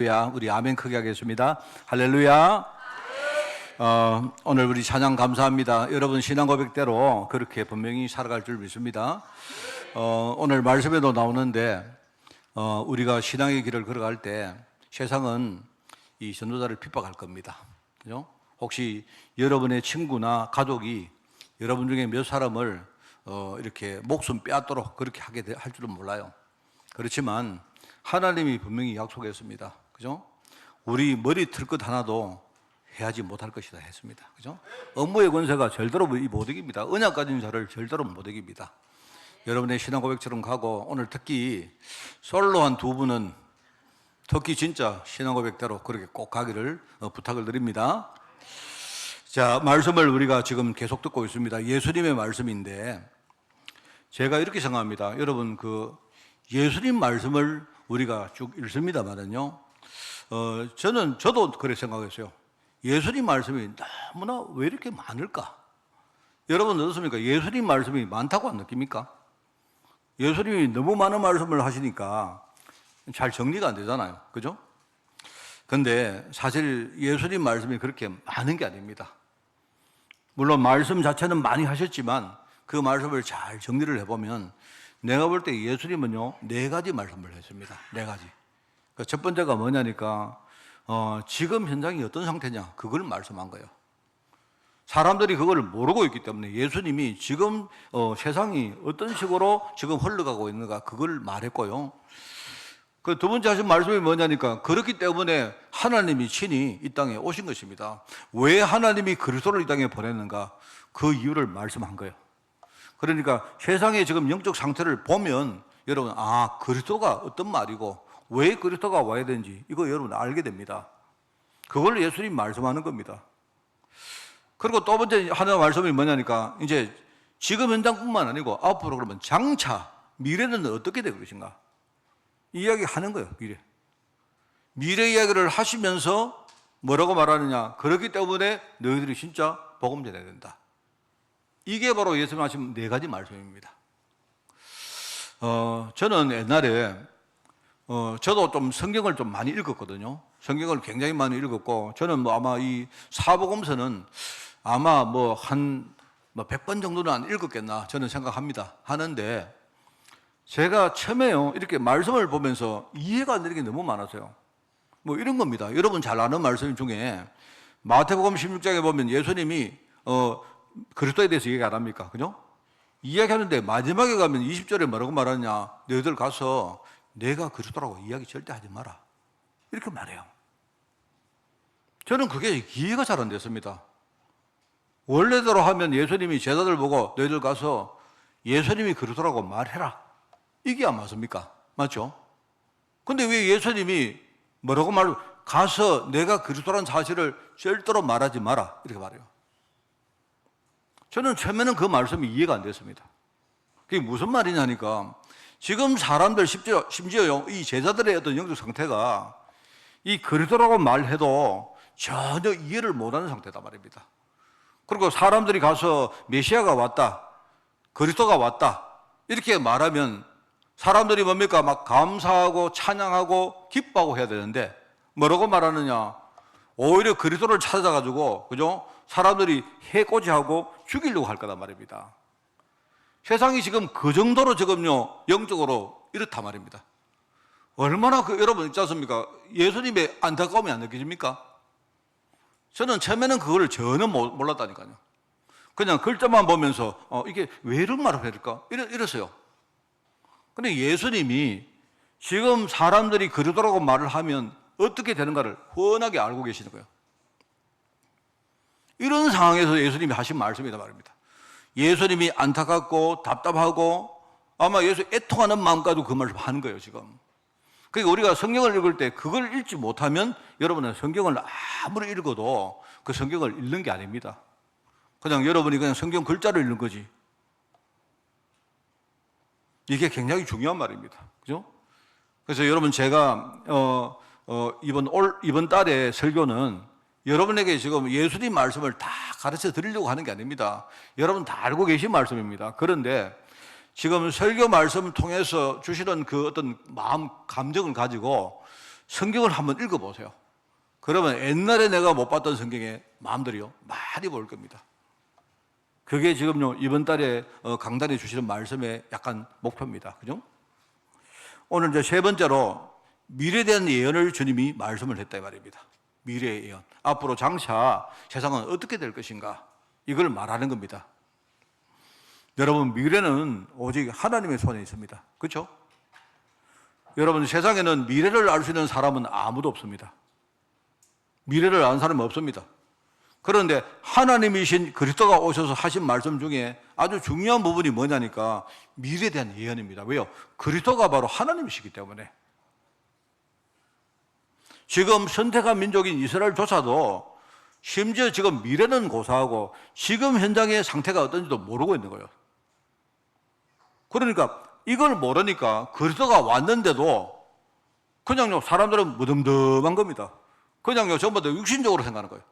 우리 아멘 크게 하겠습니다. 할렐루야. 오늘 우리 찬양 감사합니다. 여러분 신앙 고백대로 그렇게 분명히 살아갈 줄 믿습니다. 오늘 말씀에도 나오는데 우리가 신앙의 길을 걸어갈 때 세상은 이 전도자를 핍박할 겁니다. 그죠? 혹시 여러분의 친구나 가족이 여러분 중에 몇 사람을 이렇게 목숨 빼앗도록 그렇게 하게 할 줄은 몰라요. 그렇지만 하나님이 분명히 약속했습니다. 그죠? 우리 머리 틀 것 하나도 해하지 못할 것이다 했습니다. 그죠? 업무의 권세가 절대로 못 이깁니다. 언약 가진 자를 절대로 못 이깁니다. 여러분의 신앙 고백처럼 가고, 오늘 특히 솔로한 두 분은 특히 진짜 신앙 고백대로 그렇게 꼭 가기를 부탁을 드립니다. 자, 말씀을 우리가 지금 계속 듣고 있습니다. 예수님의 말씀인데 제가 이렇게 생각합니다. 여러분, 예수님 말씀을 우리가 쭉 읽습니다만은요, 저도 그렇게 생각했어요. 예수님 말씀이 너무나 왜 이렇게 많을까? 여러분 어떻습니까? 예수님 말씀이 많다고 안 느낍니까? 예수님이 너무 많은 말씀을 하시니까 잘 정리가 안 되잖아요. 그죠? 근데 사실 예수님 말씀이 그렇게 많은 게 아닙니다. 물론 말씀 자체는 많이 하셨지만 그 말씀을 잘 정리를 해보면 내가 볼 때 예수님은요 4가지 말씀을 했습니다. 4가지. 첫 번째가 뭐냐니까 지금 현장이 어떤 상태냐 그걸 말씀한 거예요. 사람들이 그걸 모르고 있기 때문에 예수님이 지금 세상이 어떤 식으로 지금 흘러가고 있는가 그걸 말했고요. 그 두 번째 하신 말씀이 뭐냐니까 그렇기 때문에 하나님이 친히 이 땅에 오신 것입니다. 왜 하나님이 그리스도를 이 땅에 보냈는가 그 이유를 말씀한 거예요. 그러니까 세상의 지금 영적 상태를 보면 여러분 그리스도가 어떤 말이고 왜 그리스도가 와야 되는지 이거 여러분 알게 됩니다. 그걸 예수님 말씀하는 겁니다. 그리고 또 번째 하나 말씀이 뭐냐니까 이제 지금 현장뿐만 아니고 앞으로 그러면 장차 미래는 어떻게 될 것인가 이야기 하는 거예요. 미래 이야기를 하시면서 뭐라고 말하느냐, 그렇기 때문에 너희들이 진짜 복음 전해야 된다. 이게 바로 예수님 하신 4가지 말씀입니다. 저는 옛날에 저도 좀 성경을 좀 많이 읽었거든요. 성경을 굉장히 많이 읽었고, 저는 아마 이 사복음서는 아마 한 100번 정도는 안 읽었겠나 저는 생각합니다. 하는데 제가 처음에요 이렇게 말씀을 보면서 이해가 안 되는 게 너무 많았어요. 이런 겁니다. 여러분 잘 아는 말씀 중에 마태복음 16장에 보면 예수님이 그리스도에 대해서 얘기 안 합니까? 그죠? 이야기하는데 마지막에 가면 20절에 뭐라고 말하냐, 너희들 가서 내가 그리스도라고 이야기 절대 하지 마라 이렇게 말해요. 저는 그게 이해가 잘 안 됐습니다. 원래대로 하면 예수님이 제자들 보고 너희들 가서 예수님이 그리스도라고 말해라 이게 안 맞습니까? 맞죠? 근데 왜 예수님이 뭐라고 가서 내가 그리스도라는 사실을 절대로 말하지 마라 이렇게 말해요. 저는 처음에는 그 말씀이 이해가 안 됐습니다. 그게 무슨 말이냐니까 지금 사람들 심지어 이 제자들의 어떤 영적 상태가 이 그리스도라고 말해도 전혀 이해를 못하는 상태다 말입니다. 그리고 사람들이 가서 메시아가 왔다, 그리스도가 왔다 이렇게 말하면 사람들이 뭡니까? 막 감사하고 찬양하고 기뻐하고 해야 되는데 뭐라고 말하느냐? 오히려 그리스도를 찾아가지고 그죠? 사람들이 해코지하고 죽이려고 할 거란 말입니다. 세상이 지금 그 정도로 지금요 영적으로 이렇단 말입니다. 얼마나 여러분 있지 않습니까? 예수님의 안타까움이 안 느껴집니까? 저는 처음에는 그거를 전혀 몰랐다니까요. 그냥 글자만 보면서 이게 왜 이런 말을 할까? 이랬어요. 근데 예수님이 지금 사람들이 그리스도라고 말을 하면 어떻게 되는가를 훤하게 알고 계시는 거예요. 이런 상황에서 예수님이 하신 말씀이다 말입니다. 예수님이 안타깝고 답답하고 아마 예수 애통하는 마음까지도 그 말씀 하는 거예요 지금. 그러니까 우리가 성경을 읽을 때 그걸 읽지 못하면 여러분은 성경을 아무리 읽어도 그 성경을 읽는 게 아닙니다. 그냥 여러분이 그냥 성경 글자를 읽는 거지. 이게 굉장히 중요한 말입니다. 그죠? 그래서 여러분 제가 이번 달에 설교는 여러분에게 지금 예수님 말씀을 다 가르쳐 드리려고 하는 게 아닙니다. 여러분 다 알고 계신 말씀입니다. 그런데 지금 설교 말씀을 통해서 주시는 그 어떤 마음, 감정을 가지고 성경을 한번 읽어보세요. 그러면 옛날에 내가 못 봤던 성경에 마음들이요 많이 보일 겁니다. 그게 지금요 이번 달에 강단에 주시는 말씀의 약간 목표입니다. 그죠? 오늘 이제 세 번째로 미래에 대한 예언을 주님이 말씀을 했다 이 말입니다. 미래의 예언. 앞으로 장차 세상은 어떻게 될 것인가 이걸 말하는 겁니다. 여러분 미래는 오직 하나님의 손에 있습니다. 그렇죠? 여러분 세상에는 미래를 알 수 있는 사람은 아무도 없습니다. 미래를 아는 사람은 없습니다. 그런데 하나님이신 그리스도가 오셔서 하신 말씀 중에 아주 중요한 부분이 뭐냐니까 미래에 대한 예언입니다. 왜요? 그리스도가 바로 하나님이시기 때문에. 지금 선택한 민족인 이스라엘조차도 심지어 지금 미래는 고사하고 지금 현장의 상태가 어떤지도 모르고 있는 거예요. 그러니까 이걸 모르니까 그리스도가 왔는데도 그냥요 사람들은 무덤덤한 겁니다. 그냥요 전부 다 육신적으로 생각하는 거예요.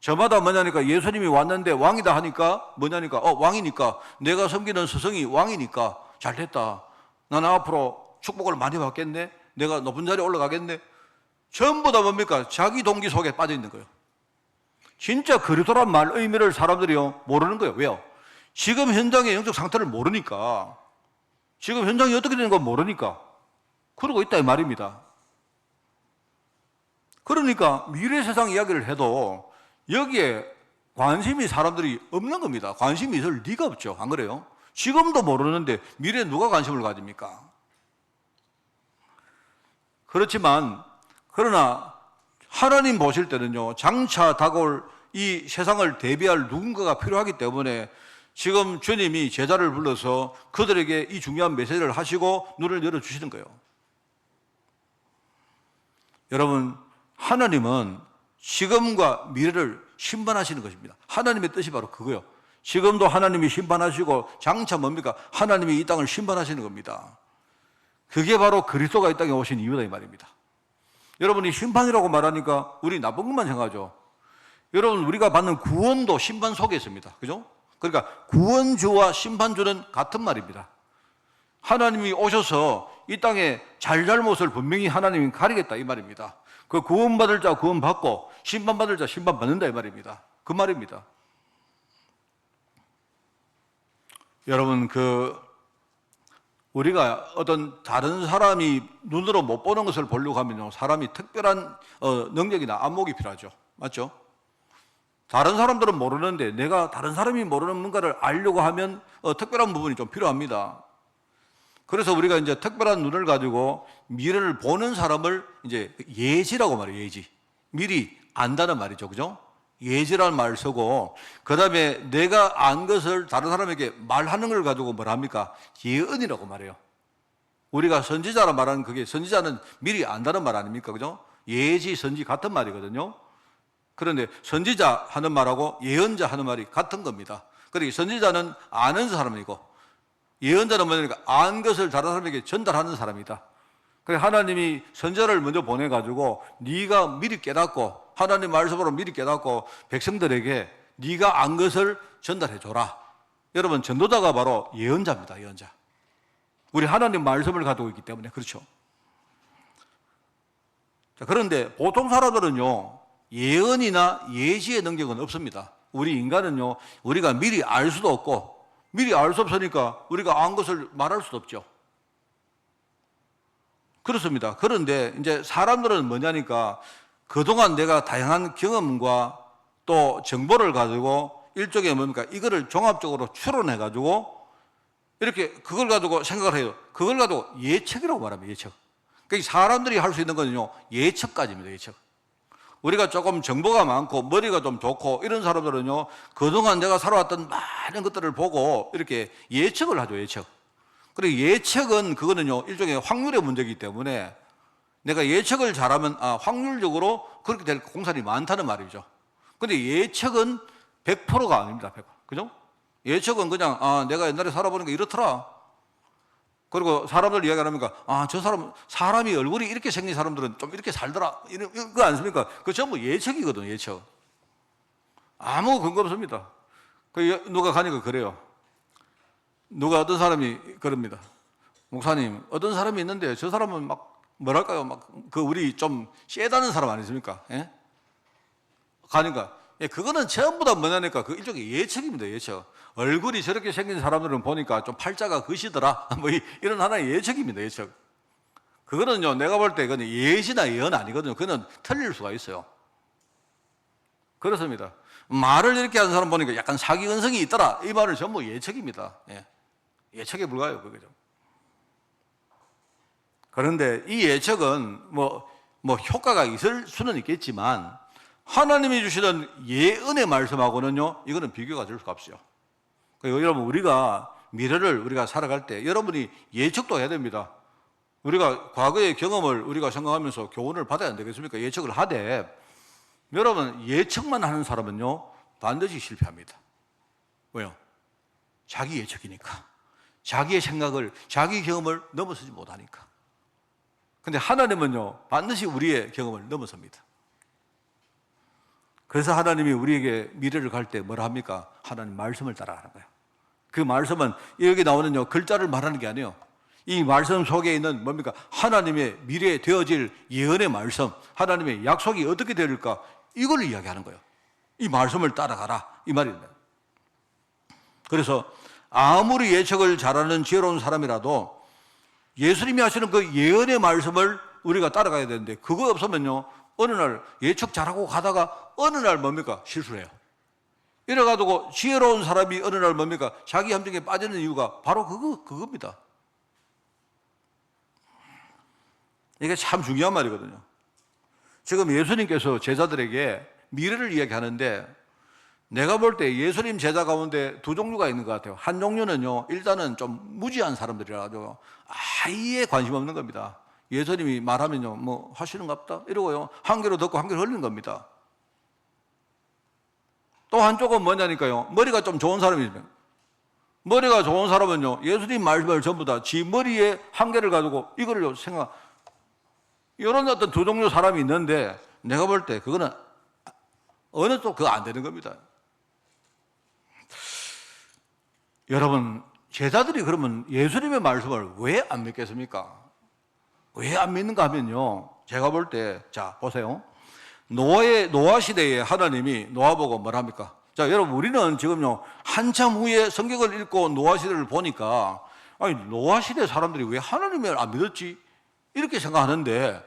저마다 뭐냐니까 예수님이 왔는데 왕이다 하니까 뭐냐니까 왕이니까 내가 섬기는 스승이 왕이니까 잘됐다. 나는 앞으로 축복을 많이 받겠네. 내가 높은 자리에 올라가겠네. 전부 다 뭡니까? 자기 동기 속에 빠져 있는 거예요. 진짜 그리스도란 말 의미를 사람들이요 모르는 거예요. 왜요? 지금 현장의 영적 상태를 모르니까, 지금 현장이 어떻게 되는 건 모르니까 그러고 있다 이 말입니다. 그러니까 미래 세상 이야기를 해도 여기에 관심이 사람들이 없는 겁니다. 관심이 있을 리가 없죠. 안 그래요? 지금도 모르는데 미래에 누가 관심을 가집니까? 그렇지만 그러나 하나님 보실 때는요 장차 다가올 이 세상을 대비할 누군가가 필요하기 때문에 지금 주님이 제자를 불러서 그들에게 이 중요한 메시지를 하시고 눈을 열어주시는 거예요. 여러분 하나님은 지금과 미래를 심판하시는 것입니다. 하나님의 뜻이 바로 그거예요. 지금도 하나님이 심판하시고 장차 뭡니까? 하나님이 이 땅을 심판하시는 겁니다. 그게 바로 그리스도가 이 땅에 오신 이유다 이 말입니다. 여러분이 심판이라고 말하니까 우리 나쁜 것만 생각하죠. 여러분 우리가 받는 구원도 심판 속에 있습니다. 그죠? 그러니까 구원주와 심판주는 같은 말입니다. 하나님이 오셔서 이 땅에 잘잘못을 분명히 하나님이 가리겠다 이 말입니다. 그 구원받을 자 구원받고 심판받을 자 심판받는다 이 말입니다. 그 말입니다. 여러분 우리가 어떤 다른 사람이 눈으로 못 보는 것을 보려고 하면요 사람이 특별한 능력이나 안목이 필요하죠. 맞죠? 다른 사람들은 모르는데 내가 다른 사람이 모르는 뭔가를 알려고 하면 특별한 부분이 좀 필요합니다. 그래서 우리가 이제 특별한 눈을 가지고 미래를 보는 사람을 이제 예지라고 말해요. 예지. 미리 안다는 말이죠. 그죠? 예지라는 말을 쓰고 그 다음에 내가 안 것을 다른 사람에게 말하는 걸 가지고 뭘 합니까? 예언이라고 말해요. 우리가 선지자라 말하는 그게 선지자는 미리 안다는 말 아닙니까? 그죠? 예지, 선지 같은 말이거든요. 그런데 선지자 하는 말하고 예언자 하는 말이 같은 겁니다. 그러니까 선지자는 아는 사람이고 예언자는 뭐냐니까 안 것을 다른 사람에게 전달하는 사람이다. 그래서 하나님이 선지자를 먼저 보내가지고 네가 미리 깨닫고 하나님 말씀으로 미리 깨닫고 백성들에게 네가 안 것을 전달해줘라. 여러분 전도자가 바로 예언자입니다. 예언자. 우리 하나님 말씀을 가지고 있기 때문에 그렇죠. 자, 그런데 보통 사람들은요 예언이나 예지의 능력은 없습니다. 우리 인간은요 우리가 미리 알 수도 없고 미리 알 수 없으니까 우리가 안 것을 말할 수도 없죠. 그렇습니다. 그런데 이제 사람들은 뭐냐니까 그동안 내가 다양한 경험과 또 정보를 가지고 일종의 뭡니까? 이거를 종합적으로 추론해 가지고 이렇게 그걸 가지고 생각을 해요. 그걸 가지고 예측이라고 말합니다. 예측. 그러니까 사람들이 할 수 있는 거는요 예측까지입니다. 예측. 우리가 조금 정보가 많고 머리가 좀 좋고 이런 사람들은요 그동안 내가 살아왔던 많은 것들을 보고 이렇게 예측을 하죠. 예측. 그리고 예측은 그거는요 일종의 확률의 문제이기 때문에 내가 예측을 잘하면 확률적으로 그렇게 될 공산이 많다는 말이죠. 근데 예측은 100%가 아닙니다. 100%. 그죠? 예측은 그냥 내가 옛날에 살아보니까 이렇더라. 그리고 사람들 이야기하니까 저 사람이 얼굴이 이렇게 생긴 사람들은 좀 이렇게 살더라. 이거 아닙니까? 그거 전부 예측이거든요. 예측. 아무 근거 없습니다. 누가 가니까 그래요. 누가 어떤 사람이 그럽니다. 목사님 어떤 사람이 있는데 저 사람은 막 뭐랄까요? 막 그 우리 좀 쎄다는 사람 아니십니까? 예? 가니까 예, 그거는 전부 다 뭐냐니까 그 일종의 예측입니다. 예측. 얼굴이 저렇게 생긴 사람들은 보니까 좀 팔자가 거시더라. 뭐 이런 하나의 예측입니다. 예측. 그거는요, 내가 볼 때 그건 예시나 예언 아니거든요. 그거는 틀릴 수가 있어요. 그렇습니다. 말을 이렇게 하는 사람 보니까 약간 사기 근성이 있더라. 이 말은 전부 예측입니다. 예. 예측에 불과해요. 그거죠. 그런데 이 예측은 뭐 효과가 있을 수는 있겠지만 하나님이 주시는 예언의 말씀하고는요, 이거는 비교가 될 수가 없어요. 그러니까 여러분, 우리가 미래를 우리가 살아갈 때 여러분이 예측도 해야 됩니다. 우리가 과거의 경험을 우리가 생각하면서 교훈을 받아야 안 되겠습니까? 예측을 하되, 여러분, 예측만 하는 사람은요, 반드시 실패합니다. 왜요? 자기 예측이니까. 자기의 생각을, 자기 경험을 넘어서지 못하니까. 근데 하나님은요, 반드시 우리의 경험을 넘어섭니다. 그래서 하나님이 우리에게 미래를 갈 때 뭐라 합니까? 하나님 말씀을 따라가는 거예요. 그 말씀은 여기 나오는요, 글자를 말하는 게 아니에요. 이 말씀 속에 있는 뭡니까? 하나님의 미래에 되어질 예언의 말씀, 하나님의 약속이 어떻게 될까? 이걸 이야기하는 거예요. 이 말씀을 따라가라, 이 말입니다. 그래서 아무리 예측을 잘하는 지혜로운 사람이라도 예수님이 하시는 그 예언의 말씀을 우리가 따라가야 되는데, 그거 없으면요, 어느 날 예측 잘하고 가다가 어느 날 뭡니까? 실수를 해요. 이래가지고 지혜로운 사람이 어느 날 뭡니까? 자기 함정에 빠지는 이유가 바로 그겁니다. 이게 참 중요한 말이거든요. 지금 예수님께서 제자들에게 미래를 이야기하는데, 내가 볼 때 예수님 제자 가운데 두 종류가 있는 것 같아요. 한 종류는요, 일단은 좀 무지한 사람들이라서 아예 관심 없는 겁니다. 예수님이 말하면요, 뭐 하시는갑다 이러고요, 한 귀로 듣고 한 귀로 흘리는 겁니다. 또 한쪽은 뭐냐니까요, 머리가 좀 좋은 사람이죠. 머리가 좋은 사람은요, 예수님 말씀을 전부 다 지 머리에 한계를 가지고 이거를 생각, 이런 어떤 두 종류 사람이 있는데, 내가 볼 때 그거는 어느 쪽 그거 안 되는 겁니다. 여러분, 제자들이 그러면 예수님의 말씀을 왜 안 믿겠습니까? 왜 안 믿는가 하면요, 제가 볼 때, 자, 보세요. 노아 시대에 하나님이 노아 보고 뭘 합니까? 자, 여러분, 우리는 지금요, 한참 후에 성경을 읽고 노아 시대를 보니까, 아니, 노아 시대 사람들이 왜 하나님을 안 믿었지? 이렇게 생각하는데,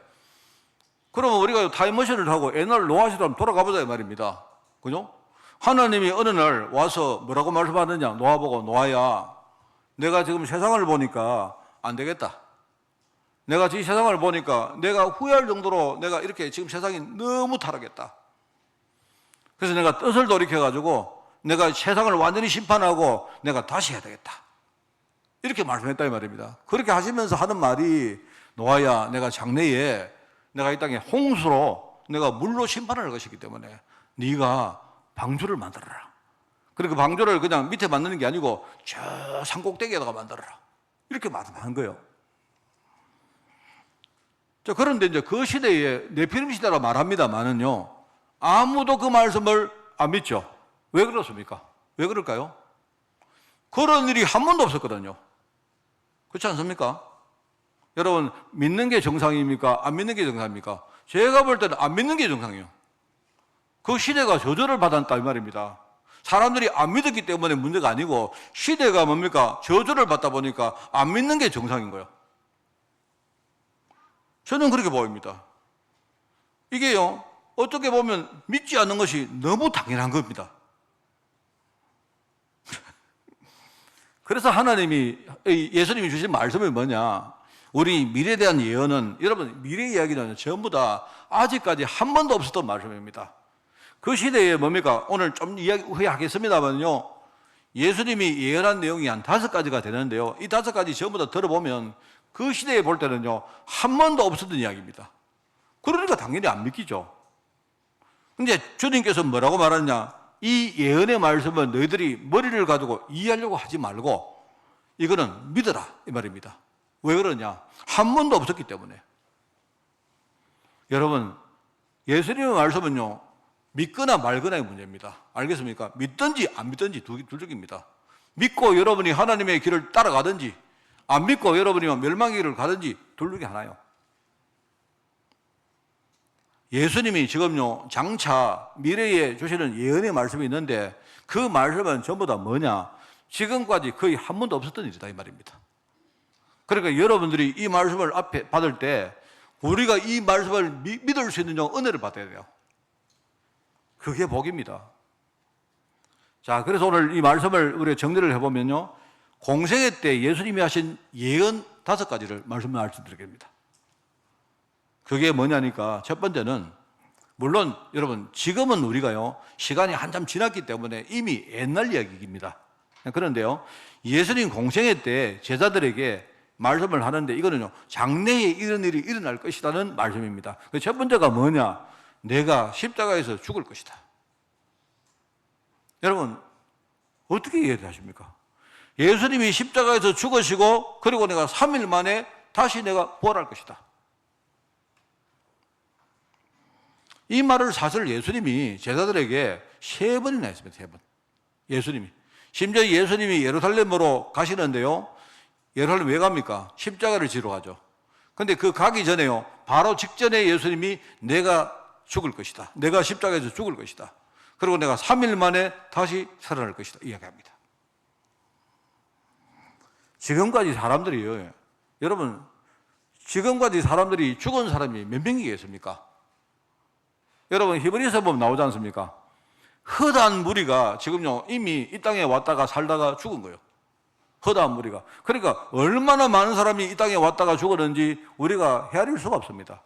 그러면 우리가 타임머신을 하고 옛날 노아 시대로 돌아가보자 이 말입니다. 그죠? 하나님이 어느 날 와서 뭐라고 말씀하느냐? 노아 보고, 노아야, 내가 지금 세상을 보니까 안 되겠다. 내가 이 세상을 보니까 내가 후회할 정도로 내가 이렇게 지금 세상이 너무 타락했다. 그래서 내가 뜻을 돌이켜가지고 내가 세상을 완전히 심판하고 내가 다시 해야 되겠다. 이렇게 말씀했다 이 말입니다. 그렇게 하시면서 하는 말이, 노아야, 내가 장래에 내가 이 땅에 홍수로 내가 물로 심판을 할 것이기 때문에 네가 방주를 만들어라. 그리고 그 방주를 그냥 밑에 만드는 게 아니고 저 산꼭대기에다가 만들어라. 이렇게 말씀하는 거예요. 자, 그런데 이제 그 시대에 네피림 시대라 말합니다만은요, 아무도 그 말씀을 안 믿죠. 왜 그렇습니까? 왜 그럴까요? 그런 일이 한 번도 없었거든요. 그렇지 않습니까? 여러분, 믿는 게 정상입니까? 안 믿는 게 정상입니까? 제가 볼 때는 안 믿는 게 정상이에요. 그 시대가 저주를 받았다 이 말입니다. 사람들이 안 믿었기 때문에 문제가 아니고, 시대가 뭡니까? 저주를 받다 보니까 안 믿는 게 정상인 거예요. 저는 그렇게 보입니다. 이게요, 어떻게 보면 믿지 않는 것이 너무 당연한 겁니다. 그래서 하나님이, 예수님이 주신 말씀이 뭐냐? 우리 미래에 대한 예언은, 여러분, 미래 이야기는 전부 다 아직까지 한 번도 없었던 말씀입니다. 그 시대에 뭡니까? 오늘 좀 이야기하겠습니다만요, 예수님이 예언한 내용이 한 5가지가 되는데요, 이 5가지 전부 다 들어보면 그 시대에 볼 때는요, 한 번도 없었던 이야기입니다. 그러니까 당연히 안 믿기죠. 근데 주님께서 뭐라고 말하느냐? 이 예언의 말씀은 너희들이 머리를 가지고 이해하려고 하지 말고 이거는 믿어라 이 말입니다. 왜 그러냐? 한 번도 없었기 때문에. 여러분, 예수님의 말씀은요, 믿거나 말거나의 문제입니다. 알겠습니까? 믿든지 안 믿든지 둘중입니다. 믿고 여러분이 하나님의 길을 따라가든지, 안 믿고 여러분이 멸망의 길을 가든지 둘 중에 하나요. 예수님이 지금요, 장차 미래에 주시는 예언의 말씀이 있는데 그 말씀은 전부 다 뭐냐? 지금까지 거의 한 번도 없었던 일이다 이 말입니다. 그러니까 여러분들이 이 말씀을 앞에 받을 때 우리가 이 말씀을 믿을 수 있는 은혜를 받아야 돼요. 그게 복입니다. 자, 그래서 오늘 이 말씀을 우리가 정리를 해보면요, 공생애 때 예수님이 하신 예언 5가지를 말씀드리겠습니다. 그게 뭐냐니까 첫 번째는, 물론 여러분 지금은 우리가요 시간이 한참 지났기 때문에 이미 옛날 이야기입니다. 그런데요, 예수님 공생애 때 제자들에게 말씀을 하는데 이거는요 장래에 이런 일이 일어날 것이라는 말씀입니다. 첫 번째가 뭐냐? 내가 십자가에서 죽을 것이다. 여러분 어떻게 이해하십니까? 예수님이 십자가에서 죽으시고 그리고 내가 3일 만에 다시 내가 부활할 것이다. 이 말을 사실 예수님이 제자들에게 3번이나 했습니다. 3번. 예수님이. 심지어 예수님이 예루살렘으로 가시는데요, 예루살렘 왜 갑니까? 십자가를 지러 가죠. 근데 그 가기 전에요, 바로 직전에 예수님이 내가 죽을 것이다. 내가 십자가에서 죽을 것이다. 그리고 내가 3일 만에 다시 살아날 것이다. 이야기합니다. 지금까지 사람들이요, 여러분, 지금까지 사람들이 죽은 사람이 몇 명이겠습니까? 여러분, 히브리서 보면 나오지 않습니까? 허다한 무리가 지금요, 이미 이 땅에 왔다가 살다가 죽은 거예요. 허다한 무리가. 그러니까 얼마나 많은 사람이 이 땅에 왔다가 죽었는지 우리가 헤아릴 수가 없습니다.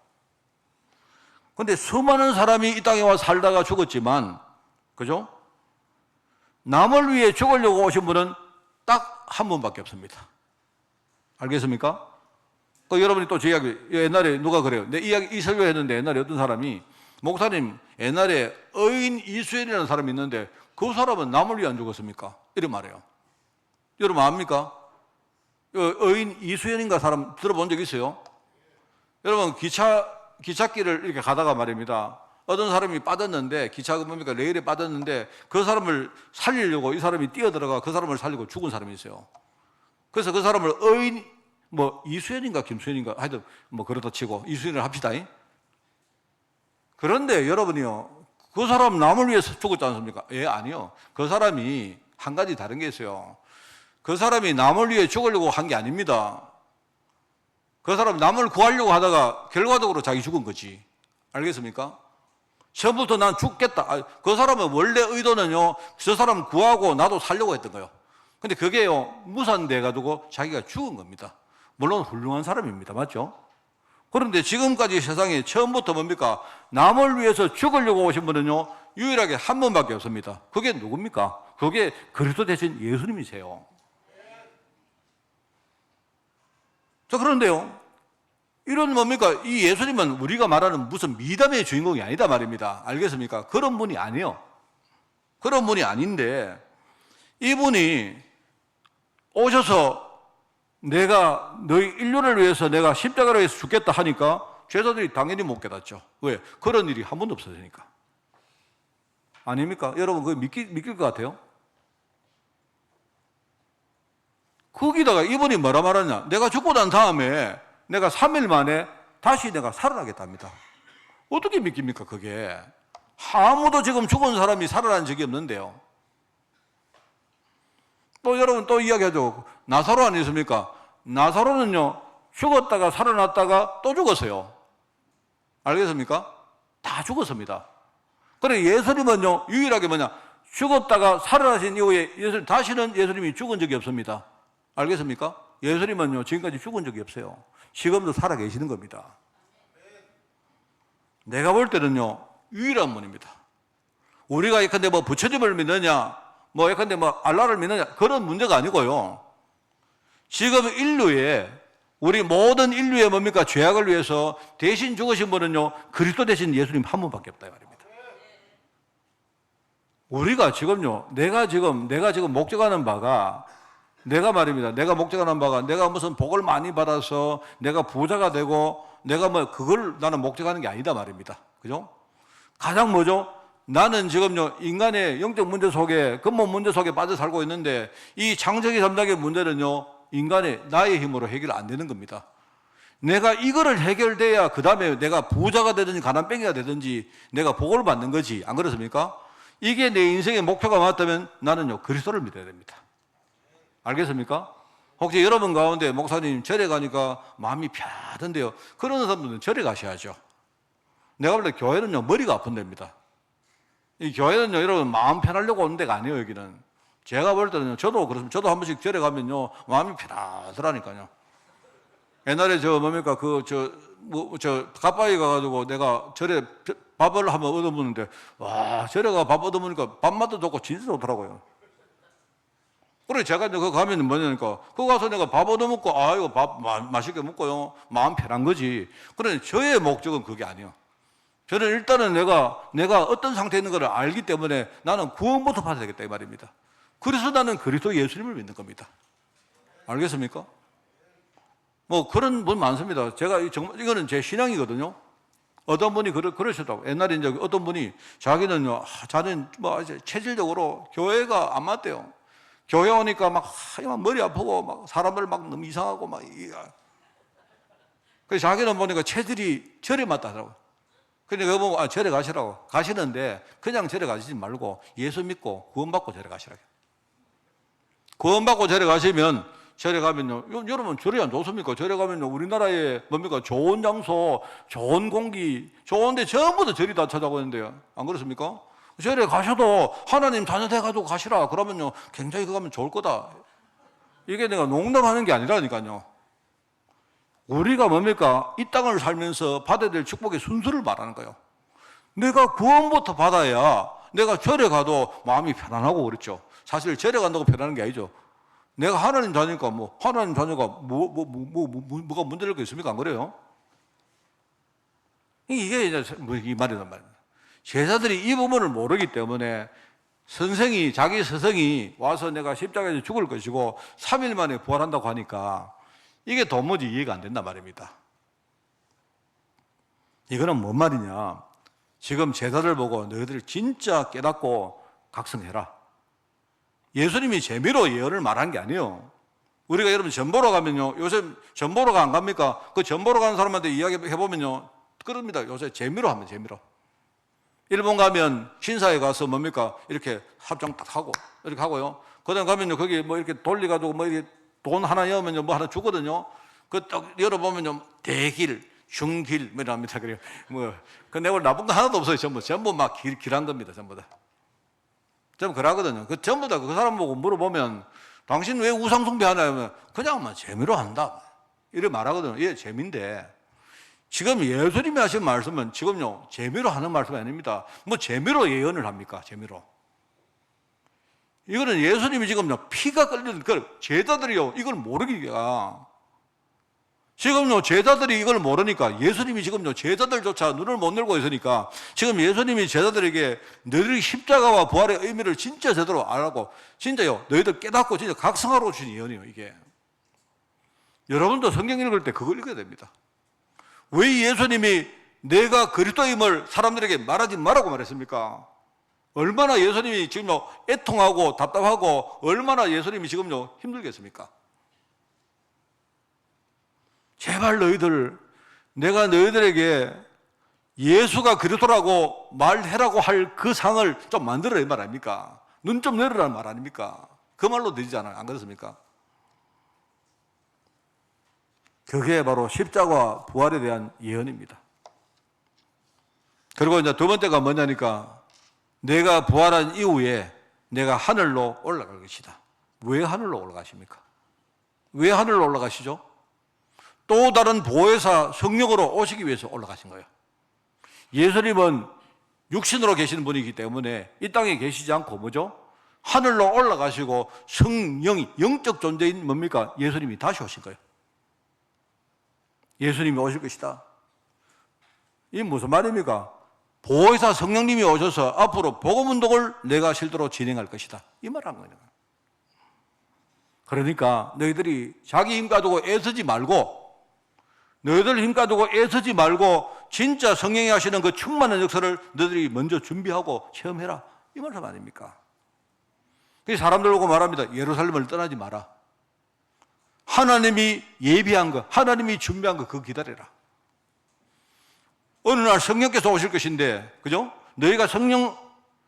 그런데 수많은 사람이 이 땅에 와 살다가 죽었지만, 그죠? 남을 위해 죽으려고 오신 분은 딱 한 분밖에 없습니다. 알겠습니까? 여러분이 또 제 이야기, 옛날에 누가 그래요? 내 이야기, 이 설교 했는데 옛날에 어떤 사람이, 목사님, 옛날에 의인 이수연이라는 사람이 있는데 그 사람은 남을 위해 안 죽었습니까? 이런 말이에요. 여러분 압니까? 의인 이수연인가 사람 들어본 적 있어요? 여러분 기찻길을 이렇게 가다가 말입니다. 어떤 사람이 빠졌는데, 기차가 뭡니까? 레일에 빠졌는데 그 사람을 살리려고 이 사람이 뛰어들어가 그 사람을 살리고 죽은 사람이 있어요. 그래서 그 사람을 의인, 이수연인가 김수연인가 하여튼 그렇다 치고 이수연을 합시다. 그런데 여러분이요, 그 사람 남을 위해서 죽었지 않습니까? 예, 아니요. 그 사람이 한 가지 다른 게 있어요. 그 사람이 남을 위해 죽으려고 한 게 아닙니다. 그 사람 남을 구하려고 하다가 결과적으로 자기 죽은 거지. 알겠습니까? 처음부터 난 죽겠다. 그 사람은 원래 의도는요, 저 사람 구하고 나도 살려고 했던 거예요. 근데 그게요, 무산돼가지고 자기가 죽은 겁니다. 물론 훌륭한 사람입니다. 맞죠? 그런데 지금까지 세상에 처음부터 뭡니까? 남을 위해서 죽으려고 오신 분은요, 유일하게 한 분밖에 없습니다. 그게 누굽니까? 그게 그리스도 대신 예수님이세요. 자, 그런데요, 이런 뭡니까? 이 예수님은 우리가 말하는 무슨 미담의 주인공이 아니다 말입니다. 알겠습니까? 그런 분이 아니에요. 그런 분이 아닌데, 이분이 오셔서 내가 너희 인류를 위해서 내가 십자가를 위해서 죽겠다 하니까 제자들이 당연히 못 깨닫죠. 왜? 그런 일이 한 번도 없어지니까. 아닙니까? 여러분 그거 믿길 것 같아요? 거기다가 이분이 뭐라 말하냐? 내가 죽고 난 다음에 내가 3일 만에 다시 내가 살아나겠답니다. 어떻게 믿깁니까 그게? 아무도 지금 죽은 사람이 살아난 적이 없는데요. 또 여러분 또 이야기하죠. 나사로 아니십니까? 나사로는요, 죽었다가 살아났다가 또 죽었어요. 알겠습니까? 다 죽었습니다. 그래 예수님은요, 유일하게 죽었다가 살아나신 이후에 다시는 예수님이 죽은 적이 없습니다. 알겠습니까? 예수님은요, 지금까지 죽은 적이 없어요. 지금도 살아 계시는 겁니다. 내가 볼 때는요, 유일한 분입니다. 우리가 예컨대 부처님을 믿느냐, 예컨대 알라를 믿느냐, 그런 문제가 아니고요. 지금 인류에, 우리 모든 인류의 뭡니까? 죄악을 위해서 대신 죽으신 분은요, 그리스도 대신 예수님 한 분밖에 없다 이 말입니다. 우리가 지금요, 내가 지금 목적하는 바가, 내가 목적하는 바가, 내가 무슨 복을 많이 받아서 내가 부자가 되고, 내가 그걸 나는 목적하는 게 아니다 말입니다. 그죠? 가장 뭐죠? 나는 지금요, 인간의 영적 문제 속에, 근본 문제 속에 빠져 살고 있는데, 이 창세기 3장의 문제는요, 인간의 나의 힘으로 해결 안 되는 겁니다. 내가 이거를 해결돼야 그 다음에 내가 부자가 되든지 가난뱅이가 되든지 내가 복을 받는 거지. 안 그렇습니까? 이게 내 인생의 목표가 맞다면 나는요, 그리스도를 믿어야 됩니다. 알겠습니까? 혹시 여러분 가운데 목사님 절에 가니까 마음이 펴던데요. 그런 사람들은 절에 가셔야죠. 내가 볼 때 교회는요, 머리가 아픈 데입니다. 이 교회는요, 여러분 마음 편하려고 오는 데가 아니에요, 여기는. 제가 볼 때는요, 저도 그렇습니다. 저도 한 번씩 절에 가면요, 마음이 편하더라니까요. 옛날에 가빠이 가가지고 내가 절에 밥을 한번 얻어먹는데, 와, 절에 가 밥 얻어먹으니까 밥맛도 좋고 진짜 좋더라고요. 그래, 제가 이제 거기 가면 뭐냐니까, 거기 가서 내가 밥 얻어먹고, 이거 밥 맛있게 먹고요. 마음 편한 거지. 그래, 저의 목적은 그게 아니에요. 저는 일단은 내가 어떤 상태에 있는 걸 알기 때문에 나는 구원부터 받아야 되겠다, 이 말입니다. 그래서 나는 그리스도 예수님을 믿는 겁니다. 알겠습니까? 뭐 그런 분 많습니다. 제가 정말 이거는 제 신앙이거든요. 어떤 분이 그러셨다고. 옛날에 이제 어떤 분이 자기는요, 자는 뭐 이제 체질적으로 교회가 안 맞대요. 교회 오니까 막 머리 아프고 막 사람들 막 너무 이상하고 막 그래서 자기는 보니까 체질이 절에 맞다 하더라고요. 그러니까 보고 절에 가시라고. 가시는데 그냥 절에 가시지 말고 예수 믿고 구원받고 절에 가시라고. 구원받고 절에 가시면, 절에 가면요, 여러분 절이 안 좋습니까? 절에 가면요, 우리나라에 뭡니까? 좋은 장소, 좋은 공기, 좋은데 전부 다 절이 다 찾아오는데요. 안 그렇습니까? 절에 가셔도 하나님 자녀 돼가지고 가시라. 그러면요, 굉장히 그거 하면 좋을 거다. 이게 내가 농담하는 게 아니라니까요. 우리가 뭡니까? 이 땅을 살면서 받아야 될 축복의 순서를 말하는 거예요. 내가 구원부터 받아야 내가 절에 가도 마음이 편안하고 그렇죠. 사실 절에 간다고 편안한 게 아니죠. 내가 하나님 자녀니까 하나님 자녀가 뭐가 문제될 거 있습니까? 안 그래요? 이게 이제 이 말이란 말입니다. 제자들이 이 부분을 모르기 때문에 자기 스승이 와서 내가 십자가에서 죽을 것이고 3일 만에 부활한다고 하니까 이게 도무지 이해가 안 된단 말입니다. 이거는 뭔 말이냐? 지금 제자들 보고 너희들 진짜 깨닫고 각성해라. 예수님이 재미로 예언을 말한 게 아니에요. 우리가 여러분 전 보러 가면요, 요새 전 보러 안 갑니까? 그 전 보러 가는 사람한테 이야기해보면요, 그럽니다. 요새 재미로 하면 재미로. 일본 가면 신사에 가서 뭡니까? 이렇게 합장 딱 하고, 이렇게 하고요. 그 다음 가면요, 거기 뭐 이렇게 돌려가지고 뭐 이렇게 돈 하나 여면요, 뭐 하나 주거든요. 그 딱 열어보면요, 대길, 중길, 뭐 이랍니다. 그래요. 그 내가 나쁜 거 하나도 없어요. 전부 막 길한 겁니다. 전부 다. 전부 그러거든요. 전부 다 그 사람 보고 물어보면, 당신 왜 우상숭배 하나요? 그냥 막 재미로 한다. 이렇게 말하거든요. 예, 재미인데. 지금 예수님이 하신 말씀은 지금요, 재미로 하는 말씀이 아닙니다. 뭐 재미로 예언을 합니까? 재미로. 이거는 예수님이 지금요, 피가 끓는, 제자들이요, 이걸 모르기가. 지금요, 제자들이 이걸 모르니까, 예수님이 지금요, 제자들조차 눈을 못 열고 있으니까, 지금 예수님이 제자들에게 너희들이 십자가와 부활의 의미를 진짜 제대로 알고, 진짜요, 너희들 깨닫고 진짜 각성하러 주신 예언이에요, 이게. 여러분도 성경 읽을 때 그걸 읽어야 됩니다. 왜 예수님이 내가 그리스도임을 사람들에게 말하지 말라고 말했습니까? 얼마나 예수님이 지금요, 애통하고 답답하고, 얼마나 예수님이 지금요, 힘들겠습니까? 제발 내가 너희들에게 예수가 그리스도라고 말해라고 할 그 상을 좀 만들어라 이 말 아닙니까? 눈 좀 내리라는 말 아닙니까? 그 말로 되지않아요. 안 그렇습니까? 그게 바로 십자가와 부활에 대한 예언입니다. 그리고 이제 두 번째가 뭐냐니까, 내가 부활한 이후에 내가 하늘로 올라갈 것이다. 왜 하늘로 올라가십니까? 왜 하늘로 올라가시죠? 또 다른 보혜사 성령으로 오시기 위해서 올라가신 거예요. 예수님은 육신으로 계시는 분이기 때문에 이 땅에 계시지 않고 뭐죠? 하늘로 올라가시고 성령이, 영적 존재인 뭡니까? 예수님이 다시 오신 거예요. 예수님이 오실 것이다. 이게 무슨 말입니까? 보혜사 성령님이 오셔서 앞으로 복음운동을 내가 실제로 진행할 것이다. 이 말하는 거예요. 그러니까 너희들이 자기 힘 가지고 애쓰지 말고, 너희들 힘 가지고 애쓰지 말고 진짜 성령이 하시는 그 충만한 역사를 너희들이 먼저 준비하고 체험해라. 이 말씀 아닙니까? 그래서 사람들 보고 말합니다. 예루살렘을 떠나지 마라. 하나님이 예비한 거, 하나님이 준비한 거, 그거 기다려라. 어느 날 성령께서 오실 것인데, 그죠? 너희가 성령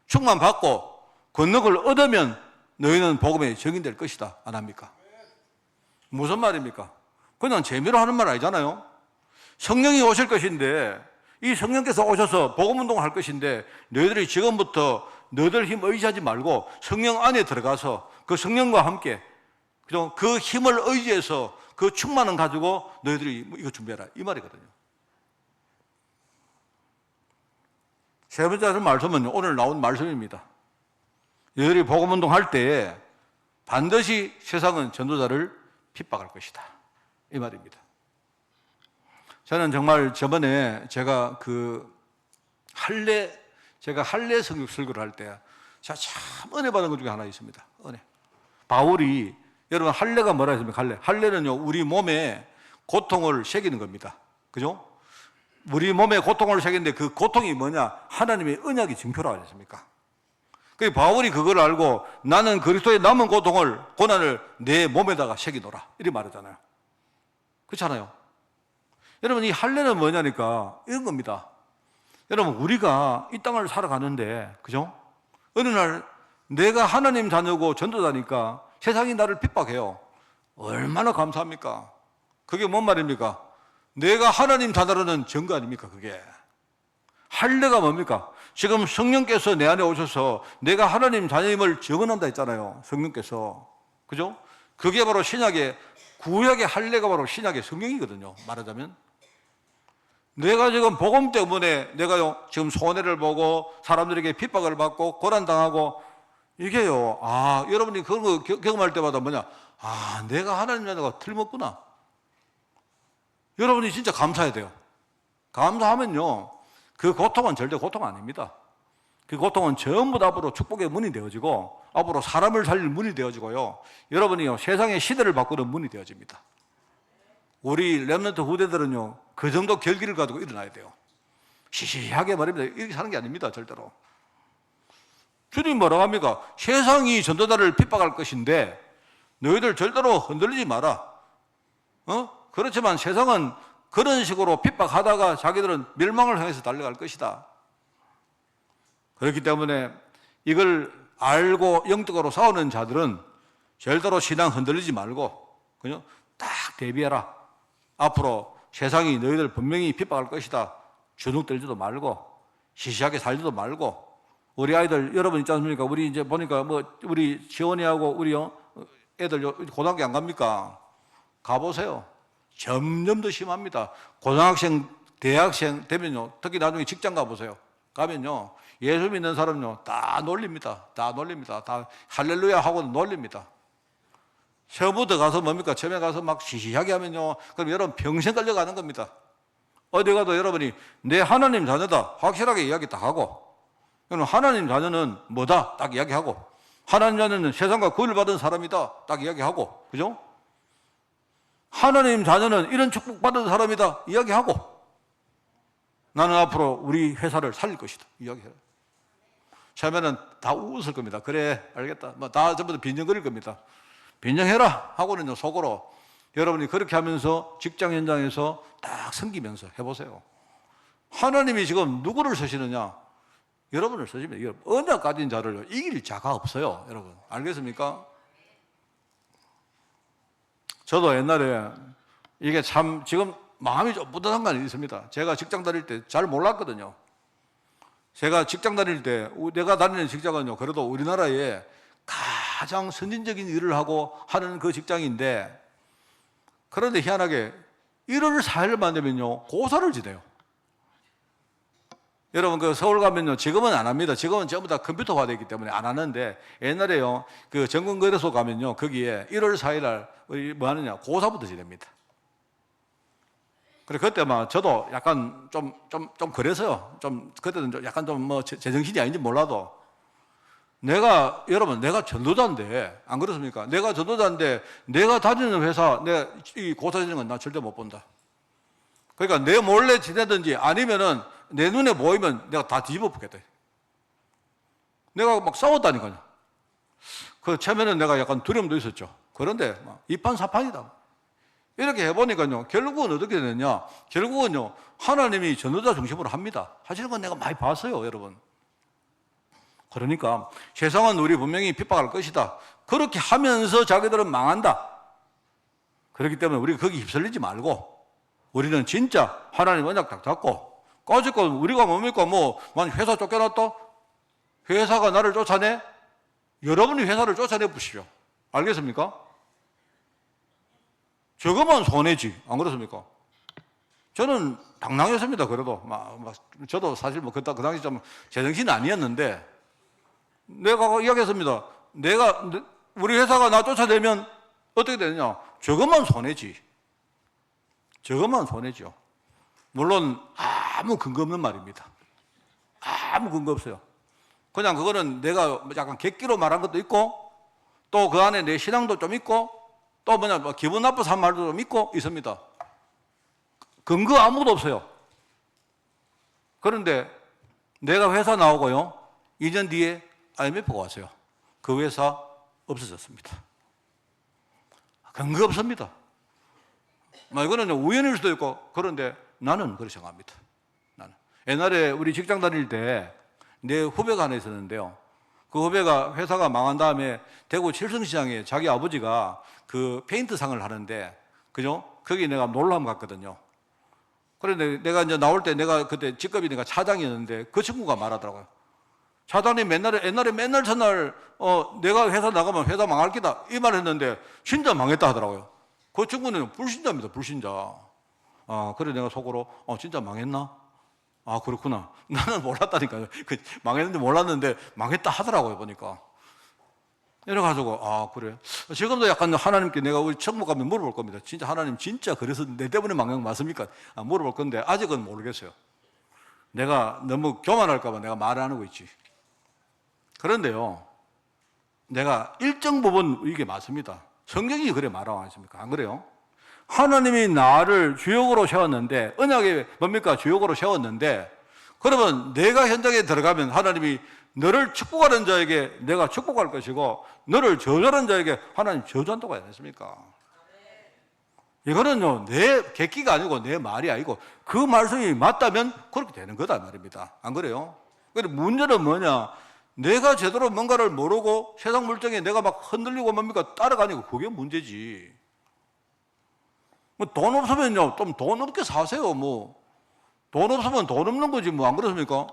충만 받고 권능을 얻으면 너희는 복음의 증인될 것이다. 안 합니까? 무슨 말입니까? 그냥 재미로 하는 말 아니잖아요. 성령이 오실 것인데, 이 성령께서 오셔서 복음운동을 할 것인데, 너희들이 지금부터 너희들 힘 의지하지 말고 성령 안에 들어가서 그 성령과 함께 그 힘을 의지해서 그 충만을 가지고 너희들이 이거 준비해라, 이 말이거든요. 세 번째 말씀은 오늘 나온 말씀입니다. 너희들이 복음운동 할 때에 반드시 세상은 전도자를 핍박할 것이다, 이 말입니다. 저는 정말 저번에 제가 할례 성육 설교를 할 때 제가 참 은혜 받은 것 중에 하나 있습니다. 은혜. 바울이, 여러분 할례가 뭐라 했습니까? 할례는요, 우리 몸에 고통을 새기는 겁니다. 그죠? 우리 몸에 고통을 새기는데 그 고통이 뭐냐? 하나님의 언약이 증표라고 했습니까? 그 바울이 그걸 알고 나는 그리스도의 남은 고난을 내 몸에다가 새기노라, 이렇게 말하잖아요. 그렇잖아요. 여러분, 이 할례는 뭐냐니까 이런 겁니다. 여러분, 우리가 이 땅을 살아가는데, 그죠? 어느 날 내가 하나님 자녀고 전도자니까 세상이 나를 핍박해요. 얼마나 감사합니까? 그게 뭔 말입니까? 내가 하나님 자녀라는 증거 아닙니까? 그게 할례가 뭡니까? 지금 성령께서 내 안에 오셔서 내가 하나님 자녀임을 증언한다 했잖아요. 성령께서. 그죠? 그게 바로 구약의 할례가 바로 신약의 성령이거든요, 말하자면. 내가 지금 복음 때문에 내가 지금 손해를 보고 사람들에게 핍박을 받고 고난당하고, 이게요, 여러분이 그런 거 경험할 때마다 뭐냐? 내가 하나님 자녀가 틀렸구나. 여러분이 진짜 감사해야 돼요. 감사하면요, 그 고통은 절대 고통 아닙니다. 그 고통은 전부 다 앞으로 축복의 문이 되어지고, 앞으로 사람을 살릴 문이 되어지고요, 여러분이요, 세상의 시대를 바꾸는 문이 되어집니다. 우리 렘넌트 후대들은요, 그 정도 결기를 가지고 일어나야 돼요. 시시하게 말입니다. 이렇게 사는 게 아닙니다, 절대로. 주님 뭐라고 합니까? 세상이 전도자를 핍박할 것인데 너희들 절대로 흔들리지 마라. 그렇지만 세상은 그런 식으로 핍박하다가 자기들은 멸망을 향해서 달려갈 것이다. 그렇기 때문에 이걸 알고 영적으로 싸우는 자들은 절대로 신앙 흔들리지 말고 그냥 딱 대비해라. 앞으로 세상이 너희들 분명히 핍박할 것이다. 주눅 들지도 말고 시시하게 살지도 말고. 우리 아이들 여러분 있지 않습니까? 우리 이제 보니까 우리 지원이하고 우리 애들 고등학교 안 갑니까? 가보세요. 점점 더 심합니다. 고등학생, 대학생 되면요, 특히 나중에 직장 가보세요. 가면요, 예수 믿는 사람요, 다 놀립니다. 다 할렐루야 하고 놀립니다. 처음부터 가서 뭡니까? 처음에 가서 막 시시하게 하면요, 그럼 여러분 평생 걸려가는 겁니다. 어디 가도 여러분이 내 하나님 자녀다 확실하게 이야기 딱 하고, 하나님 자녀는 뭐다 딱 이야기하고, 하나님 자녀는 세상과 구원을 받은 사람이다 딱 이야기하고, 그죠? 하나님 자녀는 이런 축복받은 사람이다 이야기하고, 나는 앞으로 우리 회사를 살릴 것이다 이야기해요. 처음에는 다 웃을 겁니다. 그래 알겠다, 다 전부 다 빈정거릴 겁니다. 빈정해라 하고는요, 속으로 여러분이 그렇게 하면서 직장 현장에서 딱 섬기면서 해보세요. 하나님이 지금 누구를 쓰시느냐? 여러분을 쓰십니다. 언약 가진 자를 이길 자가 없어요. 여러분 알겠습니까? 저도 옛날에 이게 참 지금 마음이 좀 뿌듯한 건 있습니다. 제가 직장 다닐 때 잘 몰랐거든요. 제가 직장 다닐 때, 내가 다니는 직장은요, 그래도 우리나라에 가장 선진적인 일을 하고 하는 그 직장인데, 그런데 희한하게 1월 4일만 되면요, 고사를 지내요. 여러분, 그 서울 가면요, 지금은 안 합니다. 지금은 전부 다 컴퓨터화 되기 때문에 안 하는데, 옛날에요, 그 정권거래소 가면요, 거기에 1월 4일 날, 뭐 하느냐, 고사부터 지냅니다. 그래, 그때 저도 약간 좀 그래서요. 그때는 약간 제정신이 아닌지 몰라도, 여러분, 내가 전도자인데, 안 그렇습니까? 내가 전도자인데, 내가 다니는 회사, 내가 이 고사 지내는 건 나 절대 못 본다. 그러니까 내 몰래 지내든지 아니면은 내 눈에 보이면 내가 다 뒤집어 붙겠다. 내가 막 싸웠다니까요. 그 처음에는 내가 약간 두려움도 있었죠. 그런데 이판사판이다. 이렇게 해보니까요, 결국은 어떻게 되느냐? 결국은요, 하나님이 전도자 중심으로 합니다. 하시는 건 내가 많이 봤어요, 여러분. 그러니까 세상은 우리 분명히 핍박할 것이다. 그렇게 하면서 자기들은 망한다. 그렇기 때문에 우리가 거기 휩쓸리지 말고 우리는 진짜 하나님 언약 딱 잡고 까짓거 우리가 뭡니까? 만약 회사 쫓겨났다? 회사가 나를 쫓아내? 여러분이 회사를 쫓아내 보십시오. 알겠습니까? 저거만 손해지. 안 그렇습니까? 저는 당당했습니다. 그래도 저도 사실 그 당시 좀 제정신이 아니었는데 내가 이야기했습니다. 우리 회사가 나 쫓아내면 어떻게 되느냐? 저것만 손해지. 저것만 손해죠. 물론 아무 근거 없는 말입니다. 아무 근거 없어요. 그냥 그거는 내가 약간 객기로 말한 것도 있고 또 그 안에 내 신앙도 좀 있고 또 기분 나빠서 한 말도 좀 있고 있습니다. 근거 아무것도 없어요. 그런데 내가 회사 나오고요, 2년 뒤에 IMF가 왔어요. 그 회사 없어졌습니다. 근거 없습니다. 이거는 우연일 수도 있고, 그런데 나는 그렇게 생각합니다. 나는. 옛날에 우리 직장 다닐 때 내 후배가 하나 있었는데요. 그 후배가 회사가 망한 다음에 대구 칠성시장에 자기 아버지가 그 페인트상을 하는데, 그죠? 거기 내가 놀러 한번 갔거든요. 그런데 내가 이제 나올 때 내가 그때 직급이 내가 차장이었는데 그 친구가 말하더라고요. 차장님 옛날에 맨날 전날 내가 회사 나가면 회사 망할 기다 이 말을 했는데 진짜 망했다 하더라고요. 그 친구는 불신자입니다. 불신자. 그래 내가 속으로 진짜 망했나? 그렇구나. 나는 몰랐다니까요. 망했는데 몰랐는데 망했다 하더라고요. 보니까. 이래가지고 그래. 지금도 약간 하나님께 내가 우리 천국 가면 물어볼 겁니다. 진짜 하나님 진짜 그래서 내 때문에 망한 거 맞습니까? 물어볼 건데 아직은 모르겠어요. 내가 너무 교만할까 봐 내가 말을 안 하고 있지. 그런데요, 내가 일정 부분 이게 맞습니다. 성경이 그래 말하고 않습니까? 안 그래요? 하나님이 나를 주역으로 세웠는데, 언약이 뭡니까? 주역으로 세웠는데, 그러면 내가 현장에 들어가면 하나님이 너를 축복하는 자에게 내가 축복할 것이고, 너를 저주하는 자에게 하나님 저주한다고 하지 않습니까? 이거는요, 내 객기가 아니고 내 말이 아니고 그 말씀이 맞다면 그렇게 되는 거다 말입니다. 안 그래요? 근데 문제는 뭐냐? 내가 제대로 뭔가를 모르고 세상 물정에 내가 막 흔들리고 뭡니까? 따라가니까 그게 문제지. 돈 없으면요, 좀 돈 없게 사세요. 돈 없으면 돈 없는 거지, 안 그렇습니까?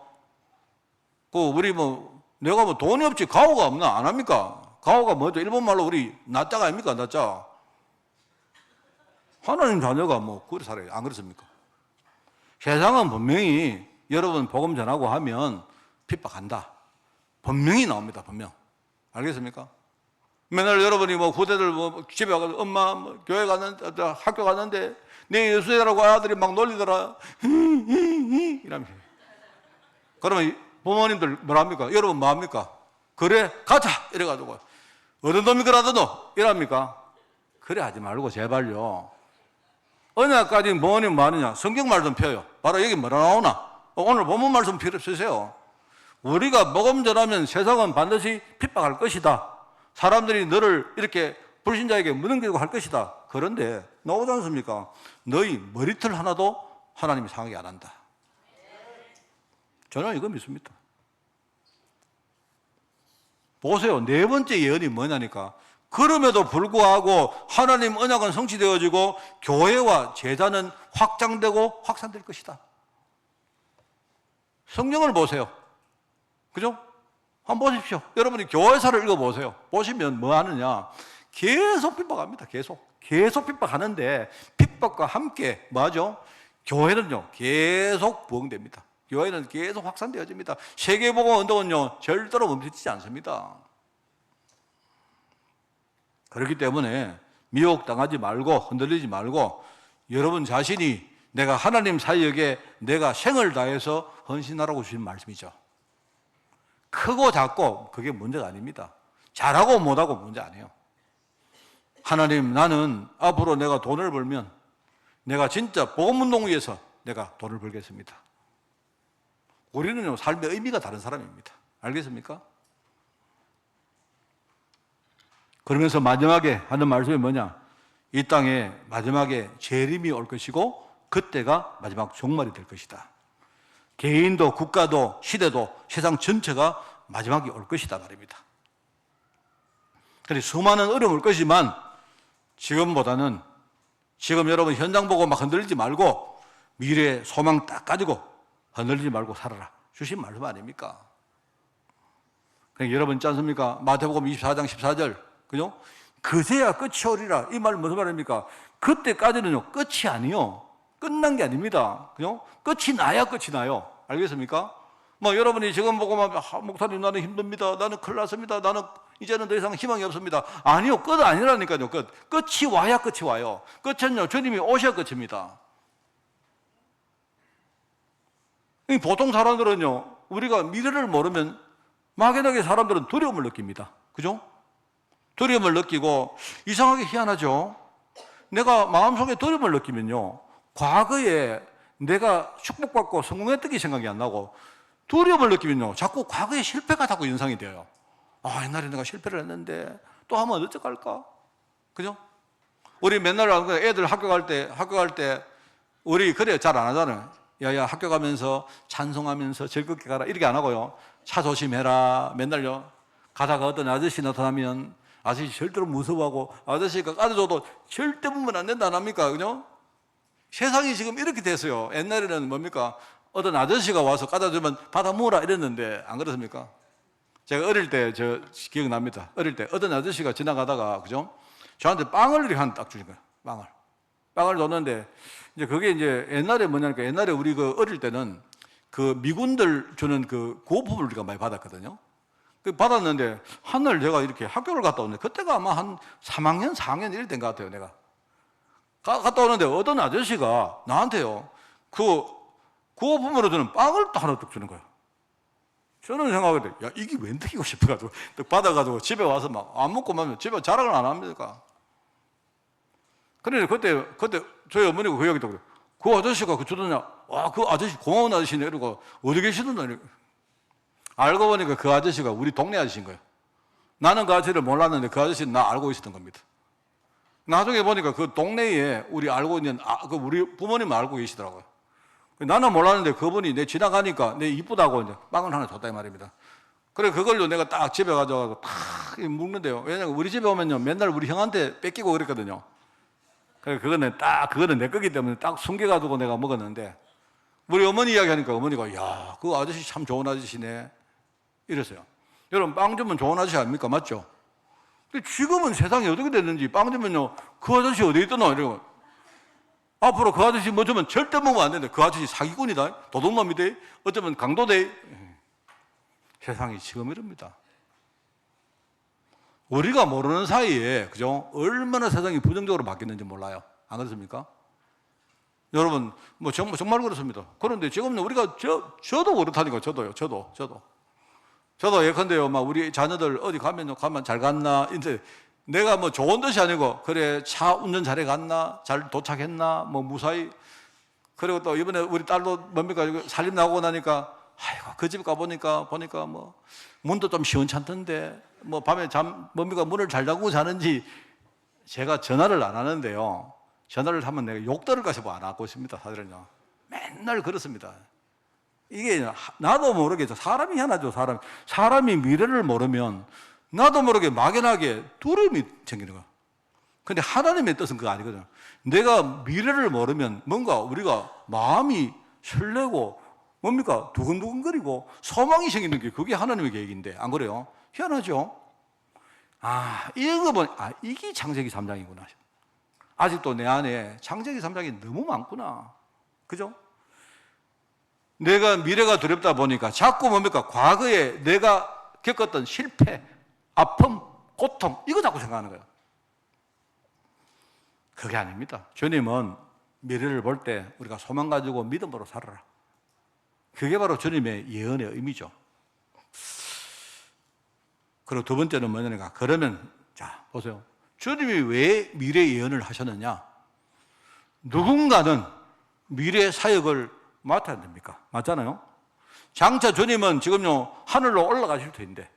내가 돈이 없지, 가오가 없나? 안 합니까? 가오가 뭐죠? 일본말로 우리 나짜가 아닙니까? 나짜. 하나님 자녀가 그래 살아요. 안 그렇습니까? 세상은 분명히 여러분 복음 전하고 하면 핍박한다. 분명히 나옵니다. 분명. 알겠습니까? 맨날 여러분이 후대들 집에 가서 엄마 교회 갔는데 학교 갔는데 내 예수애라고 아들이 막 놀리더라. 이러면서. 그러면 부모님들 뭐랍니까? 여러분 뭐합니까? 그래 가자 이래가지고 어떤 놈이 그러더노 이랍니까? 그래 하지 말고 제발요. 언약까지 부모님 뭐 하느냐? 성경 말씀 펴요. 바로 여기 뭐라 나오나? 오늘 본문 말씀 펴주세요. 우리가 복음 전하면 세상은 반드시 핍박할 것이다. 사람들이 너를 이렇게 불신자에게 무능되고 할 것이다. 그런데 나오지 않습니까? 너희 머리털 하나도 하나님이 상하게 안 한다. 저는 이거 믿습니다. 보세요. 네 번째 예언이 뭐냐니까. 그럼에도 불구하고 하나님 언약은 성취되어지고 교회와 제자는 확장되고 확산될 것이다. 성경을 보세요. 그죠? 한번 보십시오. 여러분이 교회사를 읽어보세요. 보시면 뭐 하느냐. 계속 핍박합니다. 계속 핍박하는데 핍박과 함께 뭐 하죠? 교회는요 계속 부흥됩니다. 교회는 계속 확산되어집니다. 세계복음 운동은요 절대로 멈추지 않습니다. 그렇기 때문에 미혹당하지 말고 흔들리지 말고 여러분 자신이 내가 하나님 사역에 내가 생을 다해서 헌신하라고 주신 말씀이죠. 크고 작고 그게 문제가 아닙니다. 잘하고 못하고 문제 아니에요. 하나님 나는 앞으로 내가 돈을 벌면 내가 진짜 복음운동 위해서 내가 돈을 벌겠습니다. 우리는요 삶의 의미가 다른 사람입니다. 알겠습니까? 그러면서 마지막에 하는 말씀이 뭐냐? 이 땅에 마지막에 재림이 올 것이고 그때가 마지막 종말이 될 것이다. 개인도 국가도 시대도 세상 전체가 마지막이 올 것이다 말입니다. 그래서 수많은 어려움이 올 것이지만 지금보다는 지금 여러분 현장 보고 막 흔들리지 말고 미래의 소망 딱 가지고 흔들리지 말고 살아라. 주신 말씀 아닙니까? 그러니까 여러분 있지 않습니까? 마태복음 24장 14절 그죠? 그제야 끝이 오리라. 이 말 무슨 말입니까? 그때까지는요 끝이 아니요. 끝난 게 아닙니다. 그죠? 끝이 나야 끝이 나요. 알겠습니까? 뭐 여러분이 지금 보고 막 목사님 나는 힘듭니다. 나는 큰일 났습니다. 나는 이제는 더 이상 희망이 없습니다. 아니요. 끝 아니라니까요. 끝이 와야 끝이 와요. 끝은요 주님이 오셔야 끝입니다. 보통 사람들은요 우리가 미래를 모르면 막연하게 사람들은 두려움을 느낍니다. 그죠? 두려움을 느끼고 이상하게 희한하죠. 내가 마음속에 두려움을 느끼면요 과거에 내가 축복받고 성공했던 게 생각이 안 나고 두려움을 느끼면요 자꾸 과거의 실패가 자꾸 연상이 돼요. 아 옛날에 내가 실패를 했는데 또 하면 어떡할까? 그죠? 우리 맨날 애들 학교 갈 때 우리 그래 잘 안 하잖아요. 야야 학교 가면서 찬송하면서 즐겁게 가라 이렇게 안 하고요. 차 조심해라 맨날요. 가다가 어떤 아저씨 나타나면 아저씨 절대로 무서워하고 아저씨가 까져줘도 절대 보면 안 된다 안 합니까? 그죠? 세상이 지금 이렇게 됐어요. 옛날에는 뭡니까? 어떤 아저씨가 와서 까다주면 받아 먹어라 이랬는데 안 그렇습니까? 제가 어릴 때 저 기억납니다. 어릴 때 어떤 아저씨가 지나가다가 그죠? 저한테 빵을 이렇게 한 딱 주신 거예요. 빵을 줬는데 이제 그게 이제 옛날에 뭐냐니까 옛날에 우리 그 어릴 때는 그 미군들 주는 그 구호품을 우리가 많이 받았거든요. 그 받았는데 하늘 제가 이렇게 학교를 갔다 오는데 그때가 아마 한 3학년, 4학년 이럴 때인 것 같아요. 내가 갔다 오는데 어떤 아저씨가 나한테요 그 구호품으로 주는 빵을 또 하나 뚝 주는 거예요. 저는 생각할 때 야 이게 웬 득이고 싶어가지고 또 받아가지고 집에 와서 막 안 먹고 마면 집에 자랑을 안 합니까? 그런데 그때 저희 어머니가 그 이야기도 그래요. 그 아저씨가 그 주더냐? 와, 그 아저씨 고마운 아저씨네. 이러고 어디 계시던가. 알고 보니까 그 아저씨가 우리 동네 아저씨인 거예요. 나는 그 아저씨를 몰랐는데 그 아저씨는 나 알고 있었던 겁니다. 나중에 보니까 그 동네에 우리 알고 있는 그 우리 부모님 알고 계시더라고요. 나는 몰랐는데 그분이 내 지나가니까 내 이쁘다고 이제 빵을 하나 줬다 이 말입니다. 그래 그걸로 내가 딱 집에 가져가서 탁 먹는데요. 왜냐면 우리 집에 오면요 맨날 우리 형한테 뺏기고 그랬거든요. 그래 그거는 내 거기 때문에 딱 숨겨가지고 내가 먹었는데 우리 어머니 이야기하니까 어머니가 야, 그 아저씨 참 좋은 아저씨네 이랬어요. 여러분 빵 주면 좋은 아저씨 아닙니까? 맞죠? 근데 지금은 세상이 어떻게 됐는지 빵 주면요 그 아저씨 어디 있더나 이러고 앞으로 그 아저씨 뭐 주면 절대 먹으면 안 되는데 그 아저씨 사기꾼이다 도둑놈이다 어쩌면 강도다. 세상이 지금 이럽니다. 우리가 모르는 사이에 그죠? 얼마나 세상이 부정적으로 바뀌는지 몰라요. 안 그렇습니까? 여러분 뭐 정말 그렇습니다. 그런데 지금 우리가 저도 그렇다니까 저도 예컨대요 막 우리 자녀들 어디 가면 잘 갔나 이제 내가 뭐 좋은 뜻이 아니고 그래 차 운전 잘해 갔나 잘 도착했나 뭐 무사히 그리고 또 이번에 우리 딸도 뭡니까 살림 나오고 나니까 아이고 그 집 가보니까 뭐 문도 좀 시원찮던데 뭐 밤에 뭡니까 문을 잘 닫고 자는지 제가 전화를 안 하는데요. 전화를 하면 내가 욕 들을까 싶어 안 하고 있습니다. 사실은요. 맨날 그렇습니다. 이게 나도 모르게 사람이 희한하죠. 사람이 미래를 모르면 나도 모르게 막연하게 두려움이 생기는 거야. 근데 하나님의 뜻은 그거 아니거든요. 내가 미래를 모르면 뭔가 우리가 마음이 설레고 뭡니까? 두근두근거리고 소망이 생기는 게 그게 하나님의 계획인데 안 그래요? 희한하죠? 이게 창세기 3장이구나. 아직도 내 안에 창세기 3장이 너무 많구나. 그죠? 내가 미래가 두렵다 보니까 자꾸 뭡니까? 과거에 내가 겪었던 실패, 아픔, 고통 이거 자꾸 생각하는 거예요. 그게 아닙니다. 주님은 미래를 볼 때 우리가 소망 가지고 믿음으로 살아라. 그게 바로 주님의 예언의 의미죠. 그리고 두 번째는 뭐냐니까 그러면 자 보세요. 주님이 왜 미래 예언을 하셨느냐? 누군가는 미래 사역을 맡아야 됩니까? 맞잖아요. 장차 주님은 지금요 하늘로 올라가실 터인데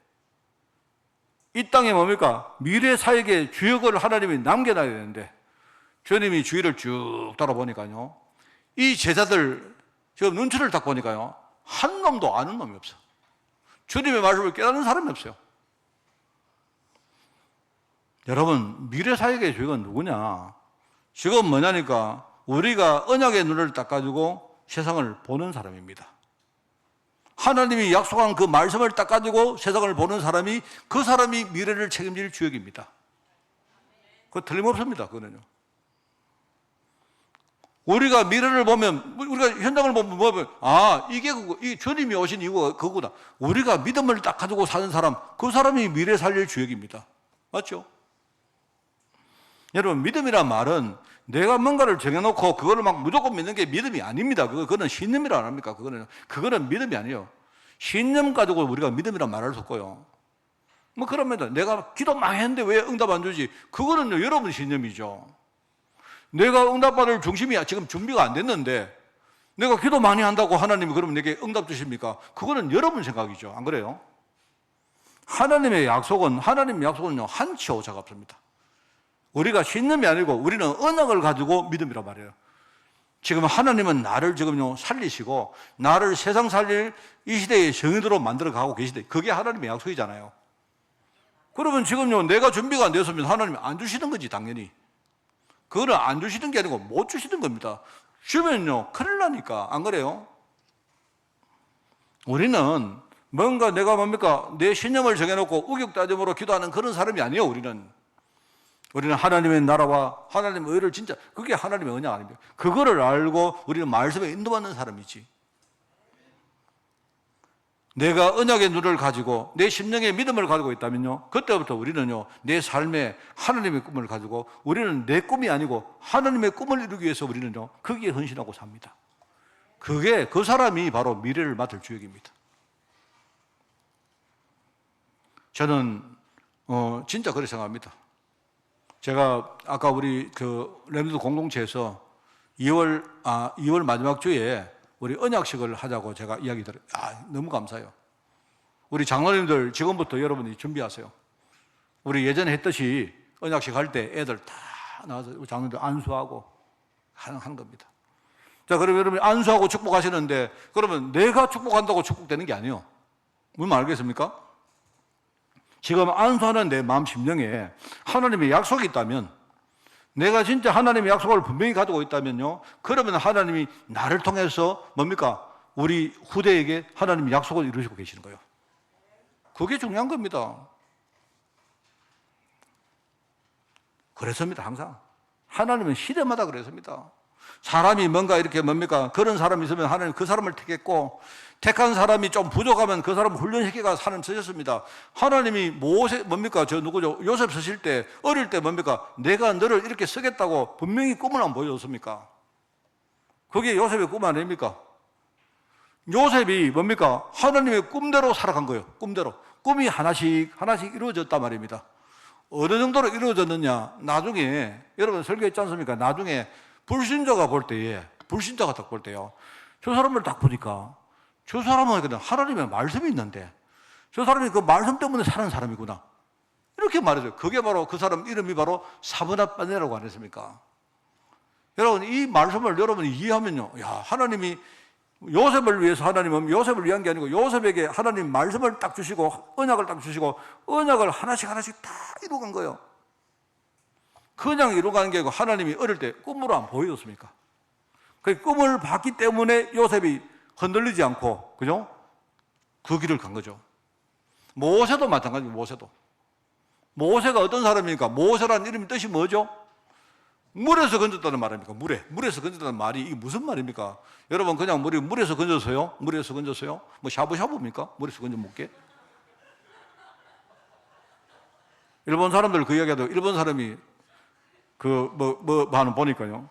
이 땅에 뭡니까? 미래 사역의 주역을 하나님이 남겨놔야 되는데 주님이 주위를 쭉 돌아보니까요, 이 제자들 지금 눈치를 딱 보니까요, 한 놈도 아는 놈이 없어. 주님의 말씀을 깨닫는 사람이 없어요. 여러분, 미래사역의 주역은 누구냐? 지금 뭐냐니까 우리가 언약의 눈을 닦아주고 세상을 보는 사람입니다. 하나님이 약속한 그 말씀을 닦아주고 세상을 보는 사람이, 그 사람이 미래를 책임질 주역입니다. 그거 틀림없습니다. 그거는요. 우리가 미래를 보면, 우리가 현장을 보면, 아, 이게 그거, 이 주님이 오신 이유가 그거구나. 우리가 믿음을 딱 가지고 사는 사람, 그 사람이 미래 살릴 주역입니다. 맞죠? 여러분, 믿음이란 말은 내가 뭔가를 정해놓고 그거를 막 무조건 믿는 게 믿음이 아닙니다. 그거는 신념이라 안 합니까? 그거는 믿음이 아니에요. 신념 가지고 우리가 믿음이란 말을 섞어요. 뭐 그러면 내가 기도 많이 했는데 왜 응답 안 주지? 그거는요, 여러분 신념이죠. 내가 응답받을 중심이 지금 준비가 안 됐는데 내가 기도 많이 한다고 하나님이 그러면 내게 응답 주십니까? 그거는 여러분 생각이죠. 안 그래요? 하나님의 약속은요, 한치 오차가 없습니다. 우리가 신념이 아니고 우리는 언약을 가지고 믿음이란 말이에요. 지금 하나님은 나를 지금요 살리시고 나를 세상 살릴 이 시대의 정인으로 만들어 가고 계시대. 그게 하나님의 약속이잖아요. 그러면 지금요 내가 준비가 안 됐으면 하나님이 안 주시는 거지, 당연히. 그거는 안 주시는 게 아니고 못 주시는 겁니다. 주면요 큰일 나니까. 안 그래요? 우리는 뭔가 내가 뭡니까? 내 신념을 정해놓고 우격다짐으로 기도하는 그런 사람이 아니에요. 우리는 하나님의 나라와 하나님의 의를 진짜, 그게 하나님의 언약 아닙니까? 그거를 알고 우리는 말씀에 인도받는 사람이지. 내가 언약의 눈을 가지고 내 심령의 믿음을 가지고 있다면요, 그때부터 우리는요 내 삶에 하나님의 꿈을 가지고, 우리는 내 꿈이 아니고 하나님의 꿈을 이루기 위해서 우리는요 거기에 헌신하고 삽니다. 그게, 그 사람이 바로 미래를 맡을 주역입니다. 저는 진짜 그렇게 생각합니다. 제가 아까 우리 그 렘넌트 공동체에서 2월 마지막 주에 우리 언약식을 하자고 제가 이야기 들어요. 너무 감사해요. 우리 장로님들 지금부터 여러분이 준비하세요. 우리 예전에 했듯이 언약식 할 때 애들 다 나와서 우리 장로님들 안수하고 하는 겁니다. 자, 그러면 여러분이 안수하고 축복하시는데, 그러면 내가 축복한다고 축복되는 게 아니에요. 무슨 알겠습니까? 지금 안수하는 내 마음 심령에 하나님의 약속이 있다면, 내가 진짜 하나님의 약속을 분명히 가지고 있다면요, 그러면 하나님이 나를 통해서 뭡니까? 우리 후대에게 하나님의 약속을 이루시고 계시는 거예요. 그게 중요한 겁니다. 그래서입니다. 항상 하나님은 시대마다 그랬습니다. 사람이 뭔가 이렇게 뭡니까? 그런 사람이 있으면 하나님 그 사람을 택했고, 택한 사람이 좀 부족하면 그 사람을 훈련시켜가 사람 쓰셨습니다. 하나님이 뭡니까? 요셉 쓰실 때, 어릴 때 뭡니까? 내가 너를 이렇게 쓰겠다고 분명히 꿈을 안 보여줬습니까? 그게 요셉의 꿈 아닙니까? 요셉이 뭡니까? 하나님의 꿈대로 살아간 거예요. 꿈대로. 꿈이 하나씩 이루어졌단 말입니다. 어느 정도로 이루어졌느냐? 나중에, 여러분 설교했지 않습니까? 나중에 불신자가 볼 때에, 불신자가 딱 볼 때요, 저 사람을 딱 보니까 저 사람은 그냥 하나님의 말씀이 있는데 저 사람이 그 말씀 때문에 사는 사람이구나, 이렇게 말해줘요. 그게 바로 그 사람 이름이 바로 사브낫 바네라고 안 했습니까? 여러분, 이 말씀을 여러분이 이해하면요, 야, 하나님이 요셉을 위해서, 하나님은 요셉을 위한 게 아니고 요셉에게 하나님 말씀을 딱 주시고 언약을 딱 주시고 언약을 하나씩 다 이루어간 거예요. 그냥 이루어가는 게 아니고 하나님이 어릴 때 꿈으로 안 보여줬습니까? 그 꿈을 봤기 때문에 요셉이 흔들리지 않고, 그죠? 그 길을 간 거죠. 모세도 마찬가지입니다. 모세가 어떤 사람입니까? 모세라는 이름의 뜻이 뭐죠? 물에서 건졌다는 말입니까? 물에서 건졌다는 말이 이게 무슨 말입니까? 여러분, 그냥 물에서 건졌어요? 뭐 샤브샤브입니까? 물에서 건져 먹게? 일본 사람들 그 이야기하도, 일본 사람이 하는 보니까요,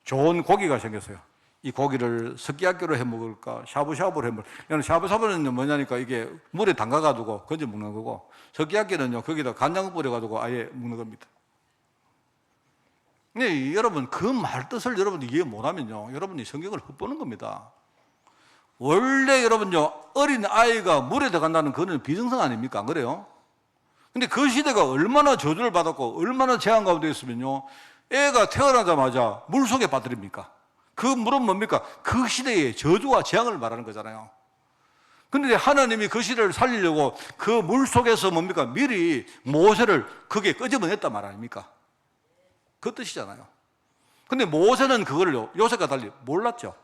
좋은 고기가 생겼어요. 이 고기를 스키야키로 해 먹을까, 샤브샤브로 해 먹을까. 샤브샤브는 뭐냐니까 이게 물에 담가가지고 건져 먹는 거고, 스키야키는요, 거기다 간장 뿌려가지고 아예 먹는 겁니다. 근데 여러분, 그 말 뜻을 여러분이 이해 못하면요, 여러분이 성경을 헛보는 겁니다. 원래 여러분요, 어린 아이가 물에 들어간다는 그는 비정상 아닙니까? 안 그래요? 근데 그 시대가 얼마나 저주를 받았고 얼마나 재앙 가운데 있으면요, 애가 태어나자마자 물속에 빠뜨립니까? 그 물은 뭡니까? 그 시대의 저주와 재앙을 말하는 거잖아요. 그런데 하나님이 그 시대를 살리려고 그 물속에서 뭡니까? 미리 모세를 거기에 끄집어냈단 말 아닙니까? 그 뜻이잖아요. 근데 모세는 그걸요, 요셉과 달리 몰랐죠.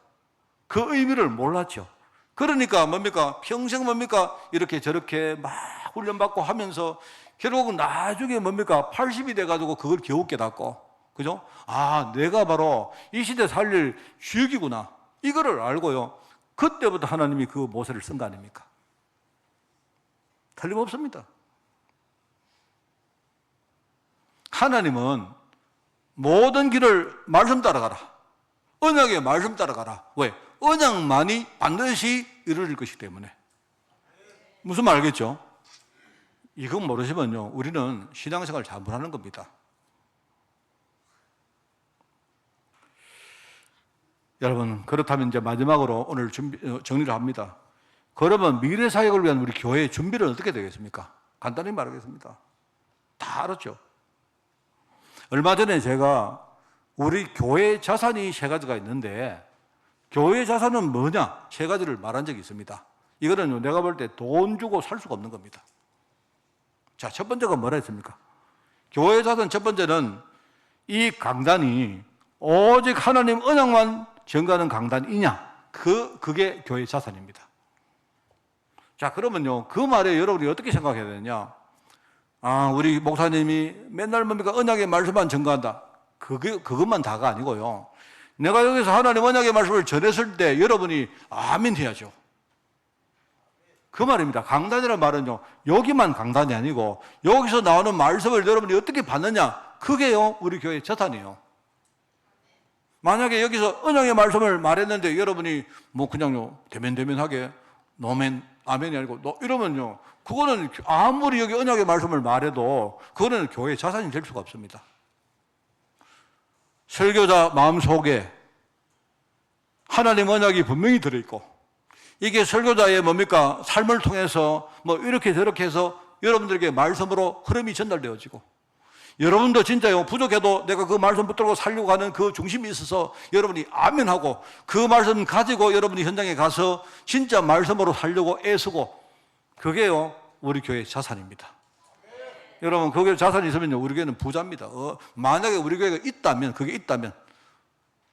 그 의미를 몰랐죠. 그러니까 뭡니까? 평생 뭡니까? 이렇게 저렇게 막 훈련받고 하면서 결국은 나중에 뭡니까? 80이 돼가지고 그걸 겨우 깨닫고, 그죠? 아, 내가 바로 이 시대 살릴 주역이구나. 이거를 알고요. 그때부터 하나님이 그 모세를 쓴 거 아닙니까? 틀림없습니다. 하나님은 모든 길을 말씀 따라가라. 언약의 말씀 따라가라. 왜? 언약만이 반드시 이루어질 것이기 때문에. 무슨 말 알겠죠? 이건 모르시면요, 우리는 신앙생활 잘못하는 겁니다. 여러분, 그렇다면 이제 마지막으로 오늘 정리를 합니다. 그러면 미래 사역을 위한 우리 교회의 준비는 어떻게 되겠습니까? 간단히 말하겠습니다. 다 알았죠? 얼마 전에 제가 우리 교회 자산이 세 가지가 있는데, 교회 자산은 뭐냐? 세 가지를 말한 적이 있습니다. 이거는 내가 볼 때 돈 주고 살 수가 없는 겁니다. 자, 첫 번째가 뭐라 했습니까? 교회 자산 첫 번째는 이 강단이 오직 하나님 언약만 전가하는 강단이냐? 그게 교회 자산입니다. 자, 그러면요, 그 말에 여러분이 어떻게 생각해야 되느냐? 아, 우리 목사님이 맨날 뭡니까? 언약의 말씀만 전가한다. 그것만 다가 아니고요. 내가 여기서 하나님 언약의 말씀을 전했을 때 여러분이 아멘 해야죠. 그 말입니다. 강단이라는 말은요, 여기만 강단이 아니고 여기서 나오는 말씀을 여러분이 어떻게 받느냐, 그게요 우리 교회의 자산이에요. 만약에 여기서 언약의 말씀을 말했는데 여러분이 뭐 그냥요 대면대면하게 노멘 아멘이 아니고 이러면요, 그거는 아무리 여기 언약의 말씀을 말해도 그거는 교회의 자산이 될 수가 없습니다. 설교자 마음속에 하나님 언약이 분명히 들어있고, 이게 설교자의 뭡니까? 삶을 통해서 뭐 이렇게 저렇게 해서 여러분들에게 말씀으로 흐름이 전달되어지고, 여러분도 진짜요, 부족해도 내가 그 말씀 붙들고 살려고 하는 그 중심이 있어서 여러분이 아멘하고 그 말씀 가지고 여러분이 현장에 가서 진짜 말씀으로 살려고 애쓰고, 그게요 우리 교회의 자산입니다. 여러분, 그게 자산이 있으면요 우리 교회는 부자입니다. 만약에 우리 교회가 있다면, 그게 있다면,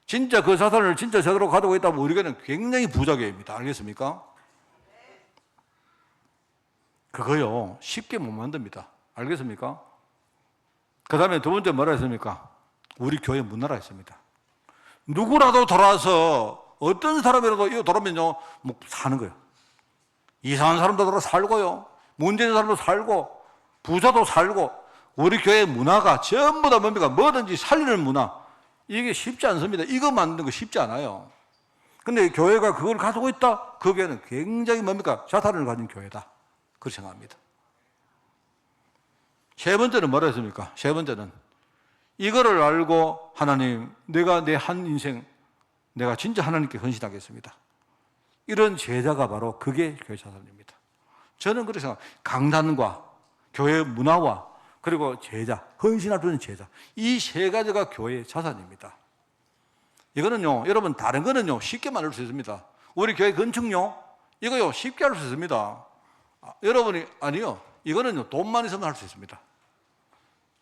진짜 그 자산을 진짜 제대로 가지고 있다면 우리 교회는 굉장히 부자 교회입니다. 알겠습니까? 그거요 쉽게 못 만듭니다. 알겠습니까? 그 다음에 두 번째 뭐라 했습니까? 우리 교회 문화라 했습니다. 누구라도 돌아와서, 어떤 사람이라도 이거 돌아오면요 뭐 사는 거예요. 이상한 사람도 돌아 살고요, 문제된 사람도 살고, 부자도 살고, 우리 교회 문화가 전부 다 뭡니까? 뭐든지 살리는 문화. 이게 쉽지 않습니다. 이거 만드는 거 쉽지 않아요. 근데 교회가 그걸 가지고 있다? 그 교회는 굉장히 뭡니까? 자산을 가진 교회다. 그렇게 생각합니다. 세 번째는 뭐라 했습니까? 세 번째는 이거를 알고 하나님, 내가 내 한 인생 내가 진짜 하나님께 헌신하겠습니다. 이런 제자가 바로 그게 교회 자산입니다. 저는 그렇게 생각합니다. 강단과 교회 문화와 그리고 제자, 헌신할 수 있는 제자, 이 세 가지가 교회의 자산입니다. 이거는요, 여러분, 다른 거는요 쉽게 만들 수 있습니다. 우리 교회 건축요, 이거요 쉽게 할 수 있습니다. 여러분이, 아니요, 이거는요 돈만 있으면 할 수 있습니다.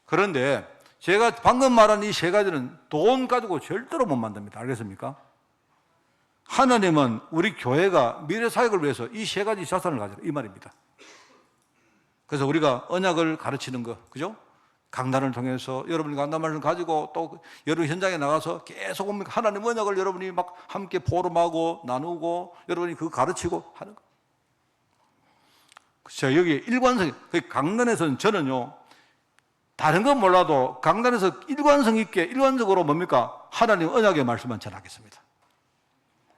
그런데 제가 방금 말한 이 세 가지는 돈 가지고 절대로 못 만듭니다. 알겠습니까? 하나님은 우리 교회가 미래 사역을 위해서 이 세 가지 자산을 가지라, 이 말입니다. 그래서 우리가 언약을 가르치는 거, 그죠? 강단을 통해서 여러분이 강단 말씀을 가지고 또 여러분 현장에 나가서 계속 하나님 언약을 여러분이 막 함께 포럼하고 나누고 여러분이 그거 가르치고 하는 거. 자, 여기 일관성, 강단에서는 저는요, 다른 건 몰라도 강단에서 일관성 있게, 일관적으로 뭡니까? 하나님 언약의 말씀만 전하겠습니다.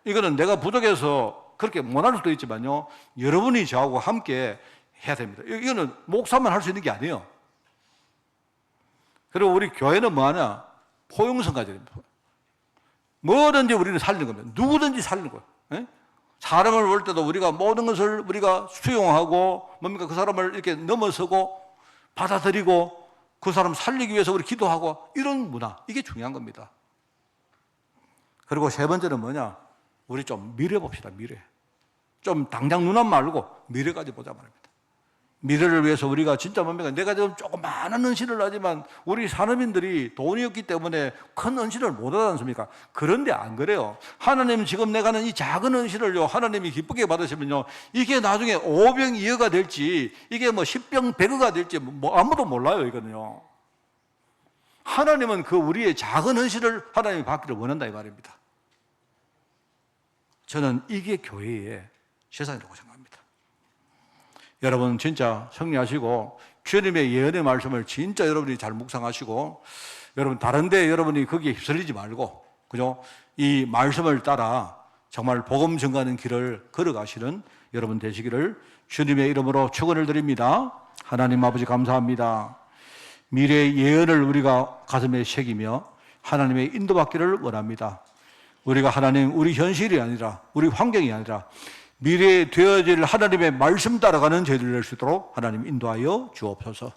이거는 내가 부족해서 그렇게 못할 수도 있지만요, 여러분이 저하고 함께 해야 됩니다. 이거는 목사만 할 수 있는 게 아니에요. 그리고 우리 교회는 뭐 하냐? 포용성 가져야 됩니다. 뭐든지 우리는 살리는 겁니다. 누구든지 살리는 거예요. 예? 사람을 볼 때도 우리가 모든 것을 우리가 수용하고 뭡니까? 그 사람을 이렇게 넘어서고 받아들이고 그 사람 살리기 위해서 우리 기도하고 이런 문화, 이게 중요한 겁니다. 그리고 세 번째는 뭐냐? 우리 좀 미래 봅시다, 미래. 좀 당장 눈앞 말고 미래까지 보자 말입니다. 미래를 위해서 우리가 진짜 뭡니까? 내가 지금 조금 많은 헌신을 하지만 우리 산업인들이 돈이 없기 때문에 큰 헌신을 못 하지 않습니까? 그런데 안 그래요. 하나님 지금 내가 하는 이 작은 헌신을요, 하나님이 기쁘게 받으시면요, 이게 나중에 5병 2어가 될지, 이게 뭐 10병 100어가 될지 뭐 아무도 몰라요, 이거는요. 하나님은 그 우리의 작은 헌신을 하나님이 받기를 원한다 이 말입니다. 저는 이게 교회의 세상이라고 생각합니다. 여러분 진짜 승리하시고 주님의 예언의 말씀을 진짜 여러분이 잘 묵상하시고, 여러분 다른 데 여러분이 거기에 휩쓸리지 말고, 그죠? 이 말씀을 따라 정말 복음 증가하는 길을 걸어가시는 여러분 되시기를 주님의 이름으로 축원을 드립니다. 하나님 아버지 감사합니다. 미래의 예언을 우리가 가슴에 새기며 하나님의 인도받기를 원합니다. 우리가 하나님, 우리 현실이 아니라, 우리 환경이 아니라 미래에 되어질 하나님의 말씀 따라가는 저희들 될 수 있도록 하나님 인도하여 주옵소서.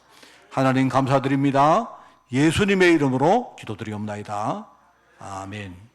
하나님 감사드립니다. 예수님의 이름으로 기도드리옵나이다. 아멘.